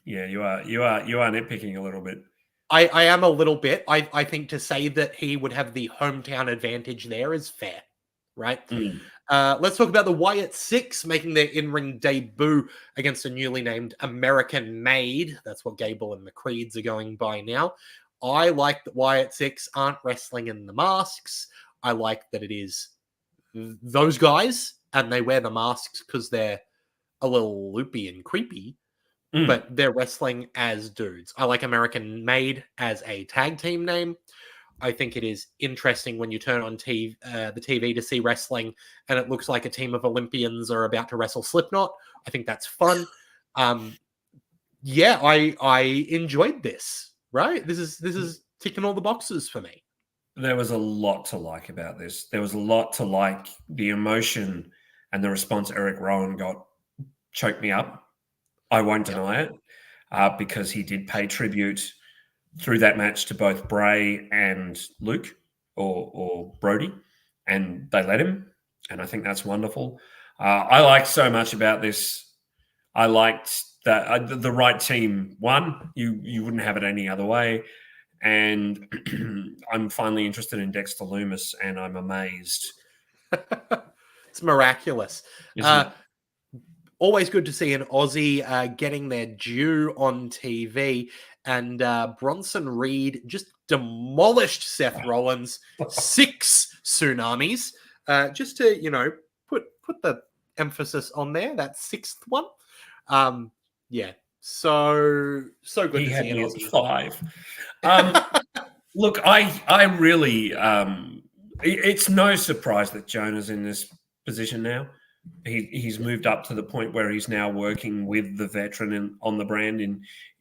[SPEAKER 18] yeah, you are nitpicking a little bit.
[SPEAKER 17] I am a little bit. I think to say that he would have the hometown advantage there is fair. Right? Let's talk about the Wyatt Six making their in-ring debut against a newly named American Made. That's what Gable and the Creeds are going by now. I like that Wyatt Six aren't wrestling in the masks. I like that it is those guys, and they wear the masks because they're a little loopy and creepy, but they're wrestling as dudes. I like American Made as a tag team name. I think it is interesting when you turn on the TV to see wrestling and it looks like a team of Olympians are about to wrestle Slipknot. I think that's fun. Yeah, I enjoyed this. Right? This is ticking all the boxes for me.
[SPEAKER 18] There was a lot to like about this. There was a lot to like. The emotion and the response Eric Rowan got choked me up. I won't deny it because he did pay tribute through that match to both Bray and Luke or Brody, and they let him, and I think that's wonderful. I liked so much about this. I liked that the right team won. You wouldn't have it any other way. And I'm finally interested in Dexter Lumis, and I'm amazed.
[SPEAKER 17] It's miraculous. Always good to see an Aussie getting their due on TV. And Bronson Reed just demolished Seth Rollins. 6 tsunamis. Just to, put the emphasis on there, that 6th one. Yeah, so good to see an Aussie.
[SPEAKER 18] 5. Look, I really, it's no surprise that Jonah's in this position now. He's moved up to the point where he's now working with the veteran on the brand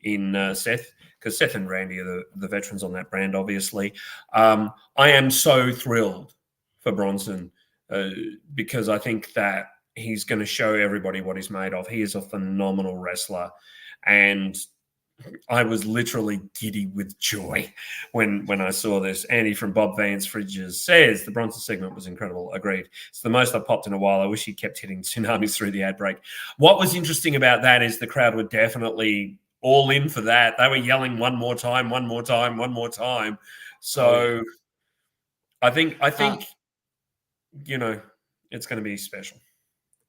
[SPEAKER 18] in Seth, because Seth and Randy are the veterans on that brand, obviously. I am so thrilled for Bronson because I think that he's going to show everybody what he's made of. He is a phenomenal wrestler. And I was literally giddy with joy when I saw this. Andy from Bob Vance Fridges says the Bronson segment was incredible. Agreed. It's the most I've popped in a while. I wish he kept hitting tsunamis through the ad break. What was interesting about that is the crowd were definitely all in for that. They were yelling one more time, one more time, one more time. So I think you know, it's going to be special.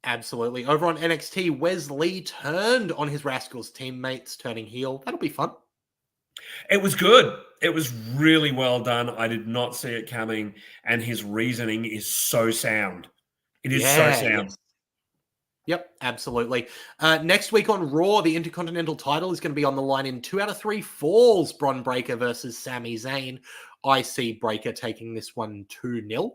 [SPEAKER 17] Absolutely. Over on NXT, Wes Lee turned on his Rascals teammates, turning heel. That'll be fun.
[SPEAKER 18] It was good. It was really well done. I did not see it coming, and his reasoning is so sound. It is so sound.
[SPEAKER 17] Yes. Yep, absolutely. Next week on Raw, the Intercontinental title is going to be on the line in 2 out of 3 falls. Bron Breakker versus Sami Zayn. I see Breakker taking this one 2-0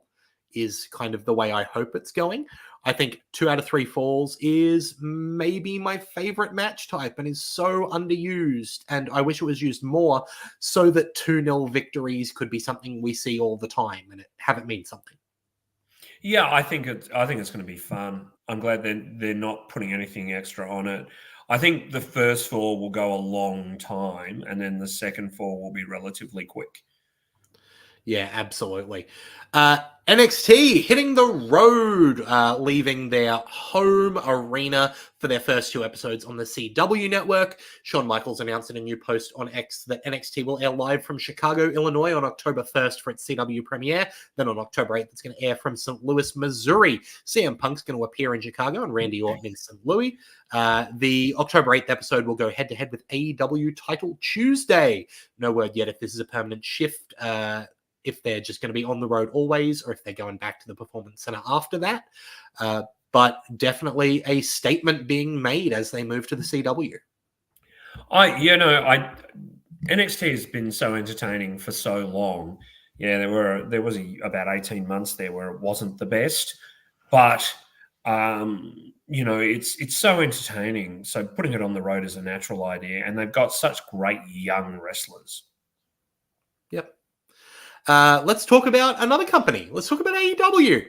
[SPEAKER 17] is kind of the way I hope it's going. I think 2 out of 3 falls is maybe my favorite match type and is so underused. And I wish it was used more so that 2-0 victories could be something we see all the time and have it mean something.
[SPEAKER 18] Yeah, I think it's going to be fun. I'm glad they're not putting anything extra on it. I think the first fall will go a long time, and then the second fall will be relatively quick.
[SPEAKER 17] Yeah, absolutely. NXT hitting the road, leaving their home arena for their first 2 episodes on the CW network. Shawn Michaels announced in a new post on X that NXT will air live from Chicago, Illinois on October 1st for its CW premiere. Then on October 8th, it's going to air from St. Louis, Missouri. CM Punk's going to appear in Chicago and Randy Orton in St. Louis. The October 8th episode will go head-to-head with AEW Title Tuesday. No word yet if this is a permanent shift, if they're just going to be on the road always, or if they're going back to the Performance Center after that. But definitely a statement being made as they move to the CW.
[SPEAKER 18] NXT has been so entertaining for so long. Yeah, there was about 18 months there where it wasn't the best, but it's so entertaining. So putting it on the road is a natural idea, and they've got such great young wrestlers.
[SPEAKER 17] Yep. Let's talk about another company. Let's talk about AEW.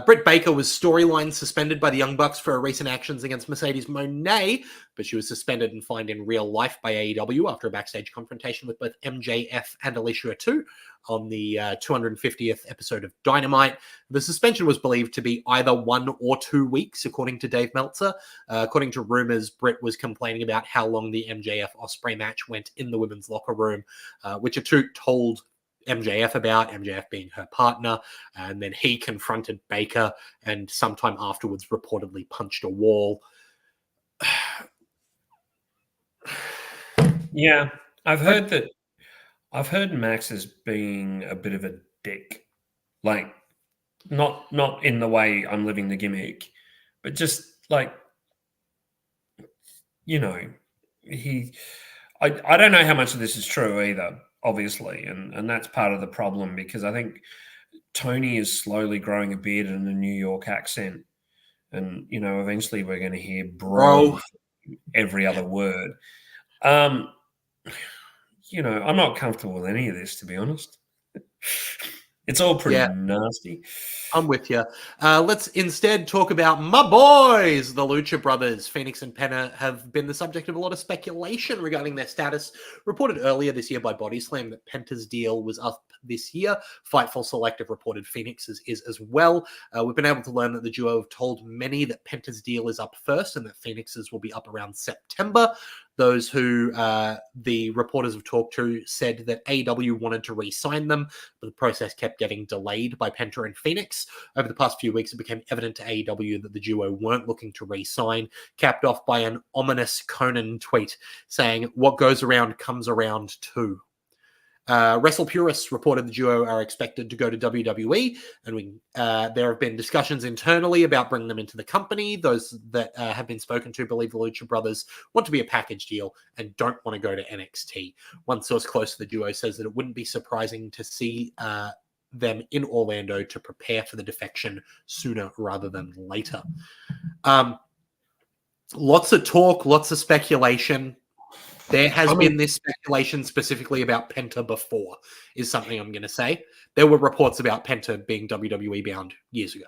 [SPEAKER 17] Britt Baker was storyline suspended by the Young Bucks for her recent actions against Mercedes Moné, but she was suspended and fined in real life by AEW after a backstage confrontation with both MJF and Alicia 2 on the 250th episode of Dynamite. The suspension was believed to be either 1 or 2 weeks, according to Dave Meltzer. According to rumors, Britt was complaining about how long the MJF Ospreay match went in the women's locker room, which Atu told MJF about, MJF being her partner, and then he confronted Baker and sometime afterwards reportedly punched a wall.
[SPEAKER 18] Yeah, I've heard Max as being a bit of a dick. Like, not in the way I'm living the gimmick, but just like, I don't know how much of this is true either, obviously, and that's part of the problem, because I think Tony is slowly growing a beard and a New York accent, and eventually we're going to hear bro every other word. I'm not comfortable with any of this, to be honest. It's all pretty nasty.
[SPEAKER 17] I'm with you. Let's instead talk about my boys, the Lucha Brothers. Phoenix and Penta have been the subject of a lot of speculation regarding their status. Reported earlier this year by Body Slam that Penta's deal was up this year. Fightful Selective reported Phoenix's is as well. We've been able to learn that the duo have told many that Penta's deal is up first and that Phoenix's will be up around September. Those who the reporters have talked to said that AEW wanted to re-sign them, but the process kept getting delayed by Penta and Phoenix. Over the past few weeks, it became evident to AEW that the duo weren't looking to re-sign, capped off by an ominous Conan tweet saying, "What goes around comes around too." Wrestle Purists reported the duo are expected to go to WWE, and there have been discussions internally about bringing them into the company. Those that have been spoken to believe the Lucha Brothers want to be a package deal and don't want to go to NXT. One source close to the duo says that it wouldn't be surprising to see them in Orlando to prepare for the defection sooner rather than later. Lots of talk, lots of speculation. There has been this speculation specifically about Penta before, is something I'm going to say. There were reports about Penta being WWE bound years ago.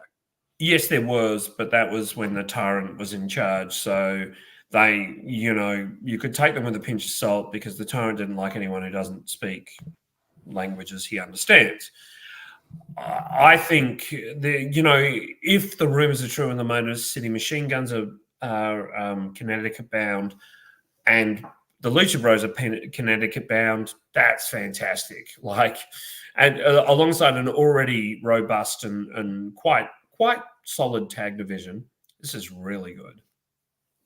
[SPEAKER 18] Yes, there was, but that was when the Tyrant was in charge. So they, you could take them with a pinch of salt, because the Tyrant didn't like anyone who doesn't speak languages he understands. I think, if the rumors are true and the Motor City Machine Guns are Connecticut bound, and The Lucha Bros are Connecticut bound. That's fantastic. And alongside an already robust and quite solid tag division, this is really good.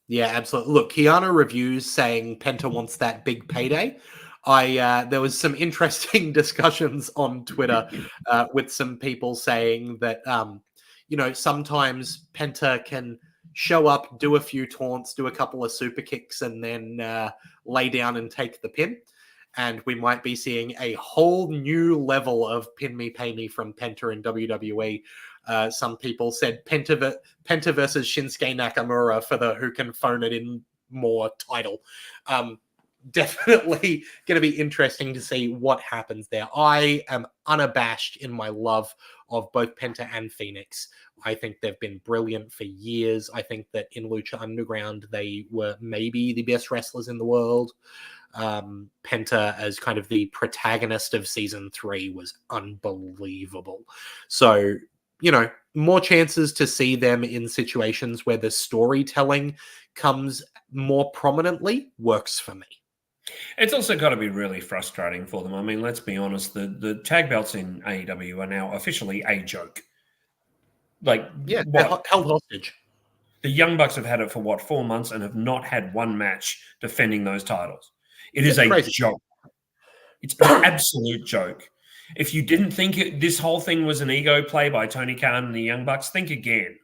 [SPEAKER 17] Yeah, absolutely. Look, Kiana reviews saying Penta wants that big payday. There was some interesting discussions on Twitter with some people saying that sometimes Penta can show up, do a few taunts, do a couple of super kicks, and then lay down and take the pin. And we might be seeing a whole new level of pin me, pay me from Penta in WWE. Some people said Penta versus Shinsuke Nakamura for the who can phone it in more title. Definitely going to be interesting to see what happens there. I am unabashed in my love of both Penta and Phoenix. I think they've been brilliant for years. I think that in Lucha Underground, they were maybe the best wrestlers in the world. Penta as kind of the protagonist of season 3 was unbelievable. So, more chances to see them in situations where the storytelling comes more prominently works for me.
[SPEAKER 18] It's also got to be really frustrating for them. I mean, let's be honest, the tag belts in AEW are now officially a joke.
[SPEAKER 17] They're held hostage.
[SPEAKER 18] The Young Bucks have had it for 4 months and have not had one match defending those titles. It is a joke. It's an absolute joke. If you didn't think this whole thing was an ego play by Tony Khan and the Young Bucks, think again.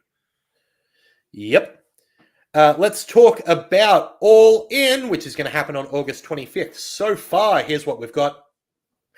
[SPEAKER 17] Yep. Let's talk about All In, which is going to happen on August 25th. So far, here's what we've got.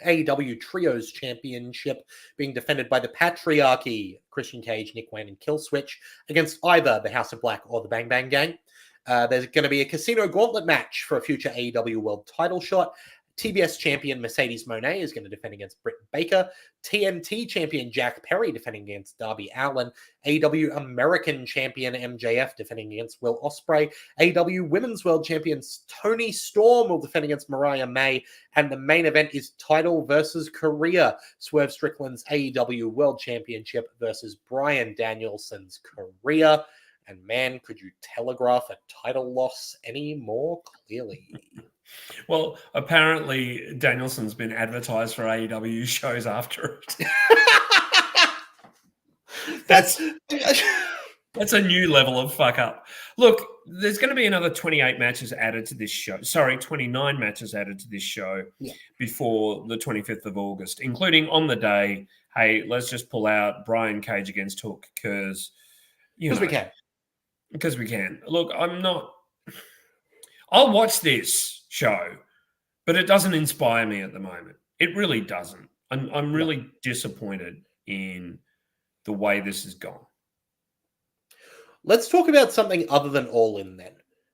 [SPEAKER 17] AEW Trios Championship being defended by the Patriarchy, Christian Cage, Nick Wayne, and Killswitch against either the House of Black or the Bang Bang Gang. There's going to be a Casino Gauntlet match for a future AEW World title shot. TBS champion Mercedes Moné is going to defend against Britt Baker. TNT champion Jack Perry defending against Darby Allin. AEW American champion MJF defending against Will Ospreay. AEW Women's World champion Toni Storm will defend against Mariah May. And the main event is title versus career. Swerve Strickland's AEW World Championship versus Bryan Danielson's career. And man, could you telegraph a title loss any more clearly?
[SPEAKER 18] Well, apparently Danielson's been advertised for AEW shows after it. That's a new level of fuck up. Look, there's going to be another 28 matches added to this show. Sorry, 29 matches added to this show before the 25th of August, including on the day, hey, let's just pull out Brian Cage against Hook because
[SPEAKER 17] we can.
[SPEAKER 18] Because we can. Look, I'll watch this show, but it doesn't inspire me at the moment. It really doesn't. I'm really disappointed in the way this has gone.
[SPEAKER 17] Let's talk about something other than All In then.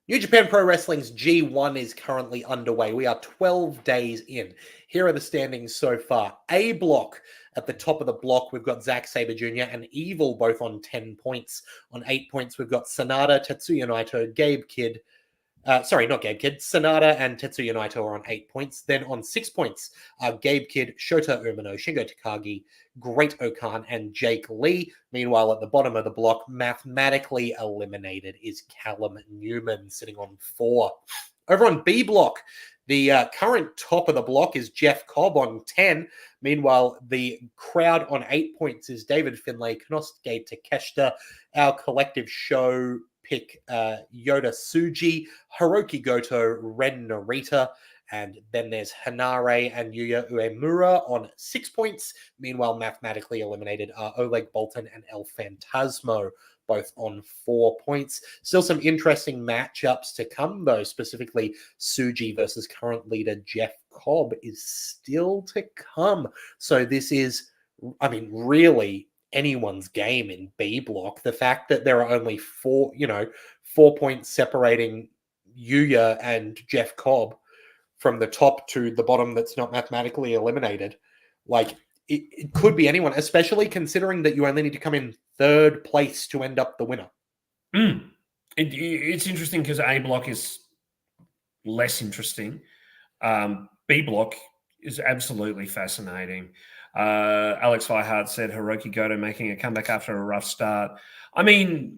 [SPEAKER 17] New Japan Pro Wrestling's G1 is currently underway. We are 12 days in. Here are the standings so far. A block at the top of the block, we've got Zack Sabre Jr. and Evil both on 10 points. On 8 points, we've got Sonata, Tetsuya Naito, Gabe Kidd. Not Gabe Kidd. Sonata and Tetsuya Naito are on 8 points. Then on 6 points are Gabe Kidd, Shota Umino, Shingo Takagi, Great Okan, and Jake Lee. Meanwhile, at the bottom of the block, mathematically eliminated is Callum Newman, sitting on 4. Over on B block, the current top of the block is Jeff Cobb on 10. Meanwhile, the crowd on 8 points is David Finlay, Konosuke Takeshita, our collective show pick Yoda Tsuji, Hiroki Goto, Ren Narita, and then there's Hanare and Yuya Uemura on 6 points. Meanwhile, mathematically eliminated are Oleg Bolton and El Phantasmo, both on 4 points. Still some interesting matchups to come, though, specifically Tsuji versus current leader Jeff Cobb is still to come. So this is, really anyone's game in B block. The fact that there are only 4 points separating Yuya and Jeff Cobb from the top to the bottom that's not mathematically eliminated, it could be anyone, especially considering that you only need to come in 3rd place to end up the winner.
[SPEAKER 18] It's interesting because A block is less interesting. B block is absolutely fascinating. Alex Feihart said Hiroki Goto making a comeback after a rough start. Goto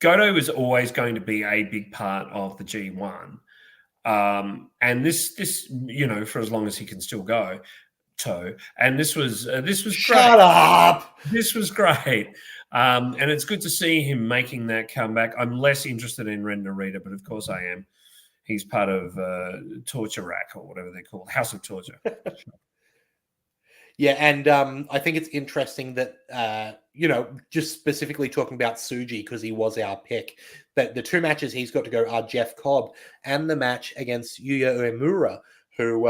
[SPEAKER 18] Goto is always going to be a big part of the G1. And this, you know, for as long as he can still go, and this was
[SPEAKER 17] Shut up.
[SPEAKER 18] This was great. And it's good to see him making that comeback. I'm less interested in Ren Narita, but of course I am. He's part of Torture Rack or whatever they're called, House of Torture.
[SPEAKER 17] Yeah, and I think it's interesting that, you know, just specifically talking about Tsuji, because he was our pick, that the two matches he's got to go are Jeff Cobb and the match against Yuya Uemura, who,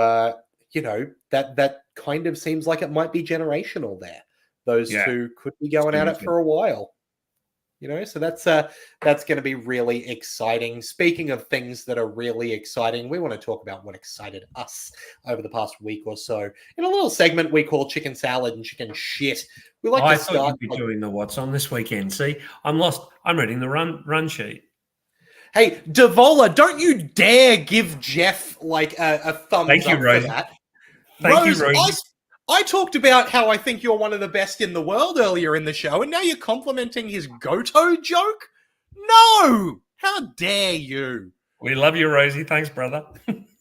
[SPEAKER 17] you know, that kind of seems like it might be generational there. Those two could be going at it for a while. You know, so that's going to be really exciting. Speaking of things that are really exciting, we want to talk about what excited us over the past week or so in a little segment we call Chicken Salad and Chicken Shit. We like
[SPEAKER 18] I
[SPEAKER 17] to
[SPEAKER 18] thought
[SPEAKER 17] start
[SPEAKER 18] you'd be doing the what's on this weekend. See, I'm lost. I'm reading the run sheet.
[SPEAKER 17] Hey, Devola, don't you dare give Jeff like a thumbs
[SPEAKER 18] Thank you,
[SPEAKER 17] up
[SPEAKER 18] Rosie.
[SPEAKER 17] for that.
[SPEAKER 18] Thank you, Rosie.
[SPEAKER 17] I talked about how I think you're one of the best in the world earlier in the show, and now you're complimenting his Goto joke? No! How dare you?
[SPEAKER 18] We love you, Rosie. Thanks, brother.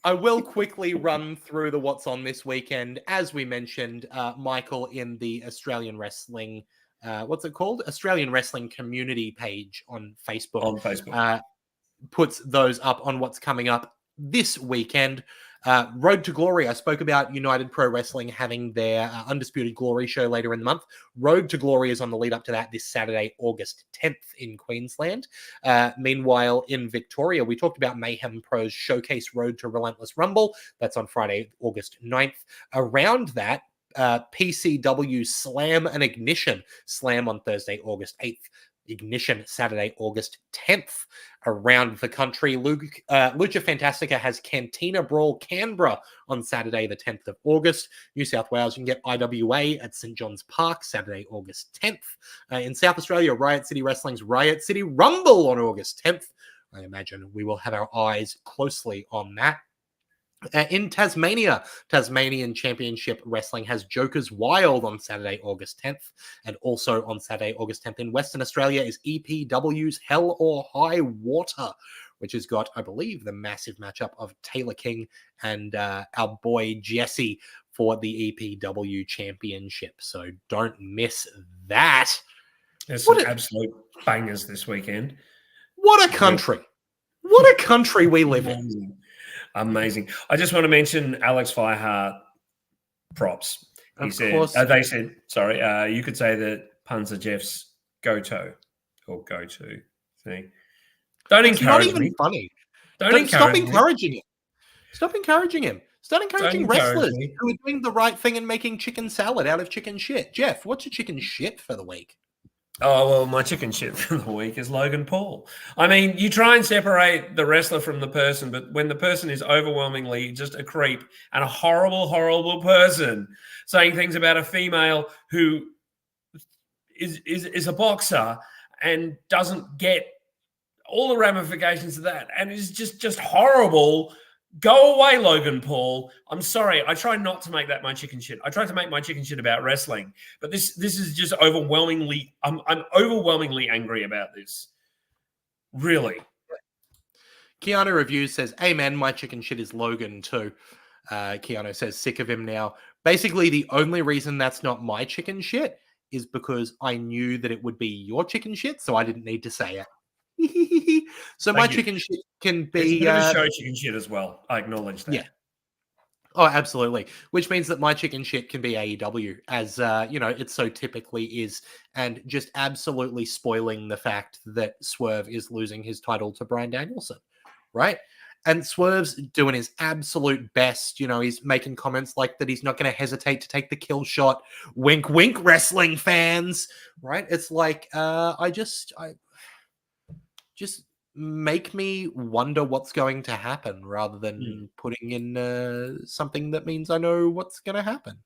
[SPEAKER 17] I will quickly run through the what's on this weekend. As we mentioned, Michael in the Australian Wrestling, what's it called? Australian Wrestling Community page on Facebook. Puts those up on what's coming up this weekend. Road to Glory. I spoke about United Pro Wrestling having their Undisputed Glory show later in the month. Road to Glory is on the lead up to that this Saturday, August 10th in Queensland. Meanwhile, in Victoria, we talked about Mayhem Pro's Showcase Road to Relentless Rumble. That's on Friday, August 9th. Around that, PCW Slam and Ignition. Slam on Thursday, August 8th. Ignition Saturday, August 10th. Around the country, Lucha Fantastica has Cantina Brawl Canberra on Saturday, the 10th of August. New South Wales, you can get IWA at St. John's Park, Saturday, August 10th. In South Australia, Riot City Wrestling's Riot City Rumble on August 10th. I imagine we will have our eyes closely on that. In Tasmania, Tasmanian Championship Wrestling has Joker's Wild on Saturday, August 10th. And also on Saturday, August 10th in Western Australia is EPW's Hell or High Water, which has got, I believe, the massive matchup of Taylor King and our boy Jesse for the EPW Championship. So don't miss that.
[SPEAKER 18] There's some absolute bangers this weekend.
[SPEAKER 17] What a country. What a country we live in.
[SPEAKER 18] Amazing. I just want to mention Alex Fireheart props. He said, they said, sorry, you could say that puns are Jeff's go-to or go-to. See? Don't encourage
[SPEAKER 17] not even
[SPEAKER 18] me.
[SPEAKER 17] Funny.
[SPEAKER 18] Don't
[SPEAKER 17] stop encouraging him. Stop encouraging him. Start encouraging wrestlers
[SPEAKER 18] me.
[SPEAKER 17] who are doing the right thing and making chicken salad out of chicken shit. Jeff, what's your chicken shit for the week?
[SPEAKER 18] Oh, well, my chicken shit for the week is Logan Paul. I mean, you try and separate the wrestler from the person, but when the person is overwhelmingly just a creep and a horrible, horrible person saying things about a female who is a boxer and doesn't get all the ramifications of that and is just horrible, go away, Logan Paul. I'm sorry. I try not to make that my chicken shit. I try to make my chicken shit about wrestling, but this is just overwhelmingly. I'm overwhelmingly angry about this. Really.
[SPEAKER 17] Keanu Reviews says, "Amen. My chicken shit is Logan too." Keanu says, "Sick of him now." Basically, the only reason that's not my chicken shit is because I knew that it would be your chicken shit, so I didn't need to say it. So my chicken shit can be
[SPEAKER 18] it's a bit of a show chicken shit as well. I acknowledge that.
[SPEAKER 17] Yeah. Oh, absolutely. Which means that my chicken shit can be AEW, as it so typically is, and just absolutely spoiling the fact that Swerve is losing his title to Bryan Danielson, right? And Swerve's doing his absolute best. You know, he's making comments like that he's not going to hesitate to take the kill shot. Wink, wink, wrestling fans, right? It's like, I just make me wonder what's going to happen rather than putting in something that means I know what's going to happen,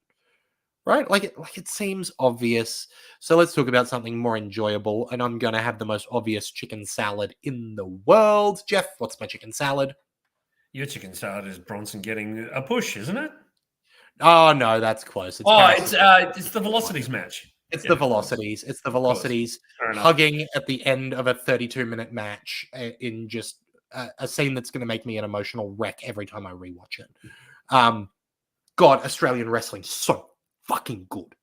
[SPEAKER 17] right? Like it seems obvious. So let's talk about something more enjoyable, and I'm going to have the most obvious chicken salad in the world. Jeff, what's my chicken salad?
[SPEAKER 18] Your chicken salad is Bronson getting a push, isn't it?
[SPEAKER 17] Oh, no, that's close.
[SPEAKER 18] It's the Velocities match.
[SPEAKER 17] It's the velocities. It's the velocities hugging at the end of a 32-minute match in just a scene that's going to make me an emotional wreck every time I rewatch it. God, Australian wrestling so fucking good.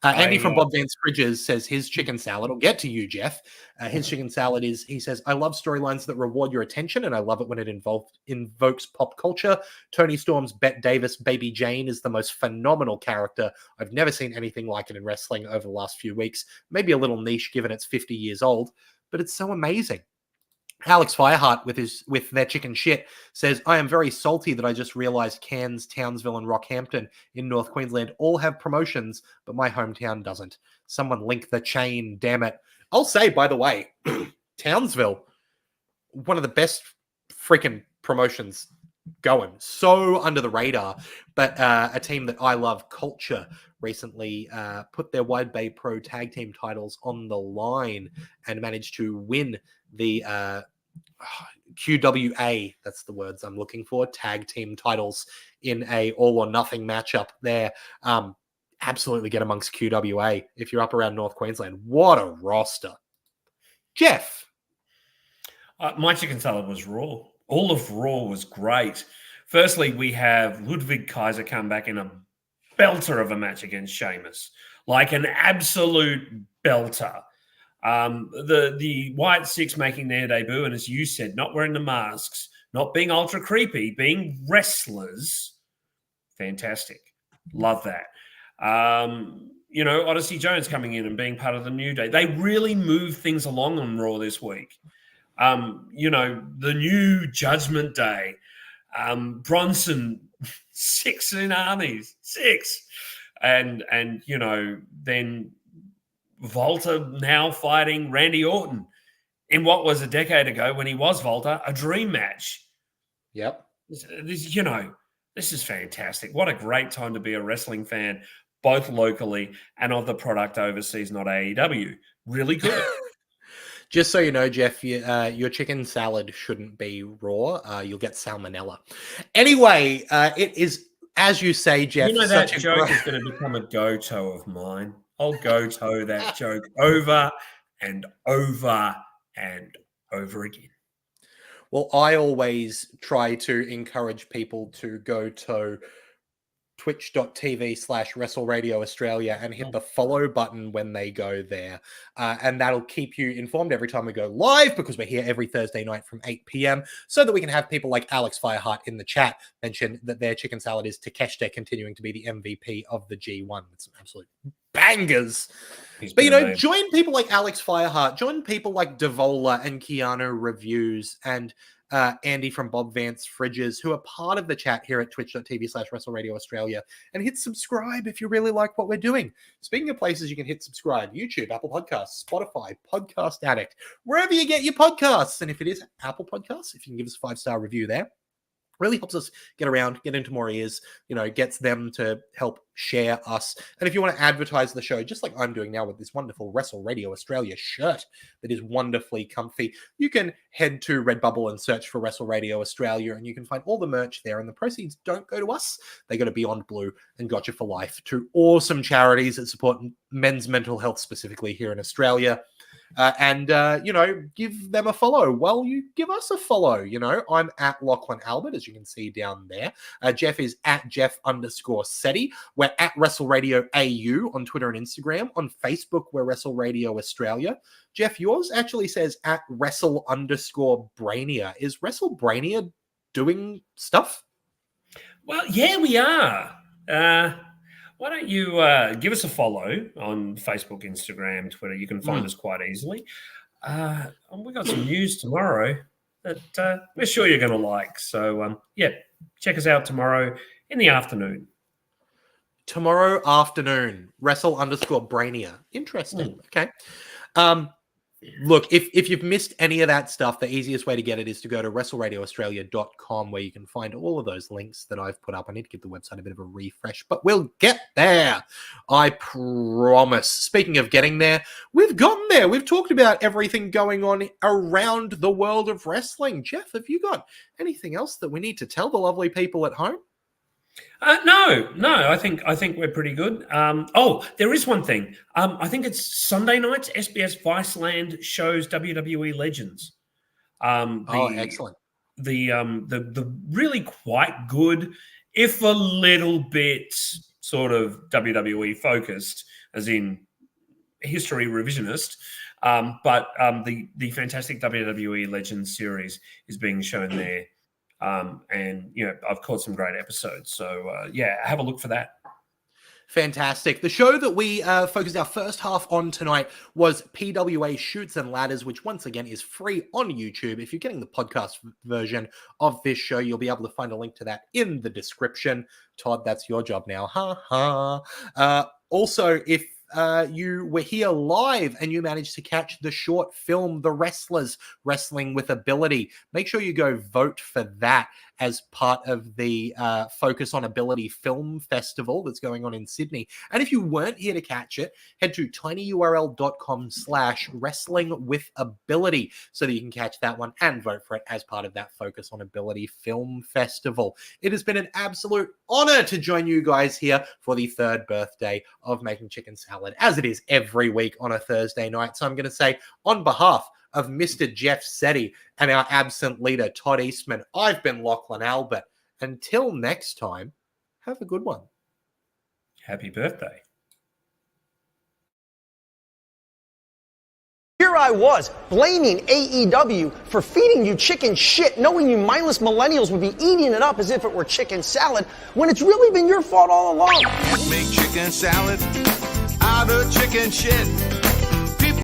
[SPEAKER 17] Andy from Bob Vance Fridges says his chicken salad, I'll get to you, Jeff. His chicken salad is, he says, I love storylines that reward your attention, and I love it when it invokes pop culture. Tony Storm's Bette Davis Baby Jane is the most phenomenal character. I've never seen anything like it in wrestling over the last few weeks. Maybe a little niche given it's 50 years old, but it's so amazing. Alex Fireheart with their chicken shit says, I am very salty that I just realized Cairns, Townsville, and Rockhampton in North Queensland all have promotions, but my hometown doesn't. Someone link the chain, damn it. I'll say, by the way, Townsville, one of the best freaking promotions going. So under the radar, but a team that I love, Culture, recently put their Wide Bay Pro tag team titles on the line and managed to win the QWA, that's the words I'm looking for, tag team titles in a all or nothing matchup there. Absolutely get amongst QWA if you're up around North Queensland. What a roster. Jeff.
[SPEAKER 18] My chicken salad was Raw. All of Raw was great. Firstly, we have Ludwig Kaiser come back in a belter of a match against Sheamus. Like an absolute belter. The White Six making their debut, and as you said, not wearing the masks, not being ultra creepy, being wrestlers. Fantastic. Love that. Odyssey Jones coming in and being part of the New Day. They really moved things along on Raw this week. The new Judgment Day. Bronson, 6 in armies. 6. And then Volta now fighting Randy Orton in what was a decade ago when he was Volta, a dream match.
[SPEAKER 17] Yep.
[SPEAKER 18] This is fantastic. What a great time to be a wrestling fan, both locally and of the product overseas, not AEW. Really good.
[SPEAKER 17] Just so you know, Jeff, your chicken salad shouldn't be raw. You'll get salmonella. Anyway, it is, as you say, Jeff.
[SPEAKER 18] That joke is going to become a go-to of mine. I'll go-to that joke over and over and over again.
[SPEAKER 17] Well, I always try to encourage people to go to twitch.tv/Wrestle Radio Australia and hit the follow button when they go there. And that'll keep you informed every time we go live, because we're here every Thursday night from 8 p.m. so that we can have people like Alex Fireheart in the chat mention that their chicken salad is Takeshita continuing to be the MVP of the G1 with some absolute bangers. But, join people like Alex Fireheart, join people like Devola and Keanu Reviews and Andy from Bob Vance Fridges, who are part of the chat here at twitch.tv/Wrestle Radio Australia, and hit subscribe if you really like what we're doing. Speaking of places you can hit subscribe, YouTube, Apple Podcasts, Spotify, Podcast Addict, wherever you get your podcasts. And if it is Apple Podcasts, if you can give us a 5-star review there, really helps us get around, get into more ears, gets them to help share us. And if you want to advertise the show, just like I'm doing now with this wonderful Wrestle Radio Australia shirt that is wonderfully comfy, you can head to Redbubble and search for Wrestle Radio Australia, and you can find all the merch there. And the proceeds don't go to us. They go to Beyond Blue and Gotcha for Life, two awesome charities that support men's mental health specifically here in Australia. Give them a follow while you give us a follow. I'm at Lachlan Albert, as you can see down there. Jeff is at Jeff_Seti. We're at Wrestle Radio AU on Twitter and Instagram. On Facebook, we're Wrestle Radio Australia. Jeff, yours actually says at Wrestle_Brainia. Is WrestleBrainia doing stuff?
[SPEAKER 18] Well, yeah, we are. Why don't you give us a follow on Facebook, Instagram, Twitter? You can find us quite easily. We've got some news tomorrow that we're sure you're going to like. So, check us out tomorrow in the afternoon.
[SPEAKER 17] Tomorrow afternoon, Wrestle_Brainia. Interesting. Okay. Look, if you've missed any of that stuff, the easiest way to get it is to go to WrestleRadioAustralia.com, where you can find all of those links that I've put up. I need to give the website a bit of a refresh, but we'll get there. I promise. Speaking of getting there, we've gotten there. We've talked about everything going on around the world of wrestling. Jeff, have you got anything else that we need to tell the lovely people at home?
[SPEAKER 18] No. I think we're pretty good. There is one thing. I think it's Sunday nights. SBS Viceland shows WWE Legends.
[SPEAKER 17] Excellent.
[SPEAKER 18] The really quite good, if a little bit sort of WWE focused, as in history revisionist. But the fantastic WWE Legends series is being shown there. And, I've caught some great episodes. So, have a look for that.
[SPEAKER 17] Fantastic. The show that we focused our first half on tonight was PWA Shoots and Ladders, which once again is free on YouTube. If you're getting the podcast version of this show, you'll be able to find a link to that in the description. Todd, that's your job now. Ha ha. Also, if you were here live and you managed to catch the short film, The Wrestlers, Wrestling with Ability, make sure you go vote for that as part of the Focus on Ability Film Festival that's going on in Sydney. And if you weren't here to catch it, head to tinyurl.com/wrestlingwithability so that you can catch that one and vote for it as part of that Focus on Ability Film Festival. It has been an absolute honor to join you guys here for the third birthday of Making Chicken Salad, as it is every week on a Thursday night. So I'm going to say, on behalf of Mr. Jeff Setti and our absent leader, Todd Eastman, I've been Lachlan Albert. Until next time, have a good one.
[SPEAKER 18] Happy birthday.
[SPEAKER 3] Here I was, blaming AEW for feeding you chicken shit, knowing you mindless millennials would be eating it up as if it were chicken salad, when it's really been your fault all along.
[SPEAKER 11] Make chicken salad out of chicken shit.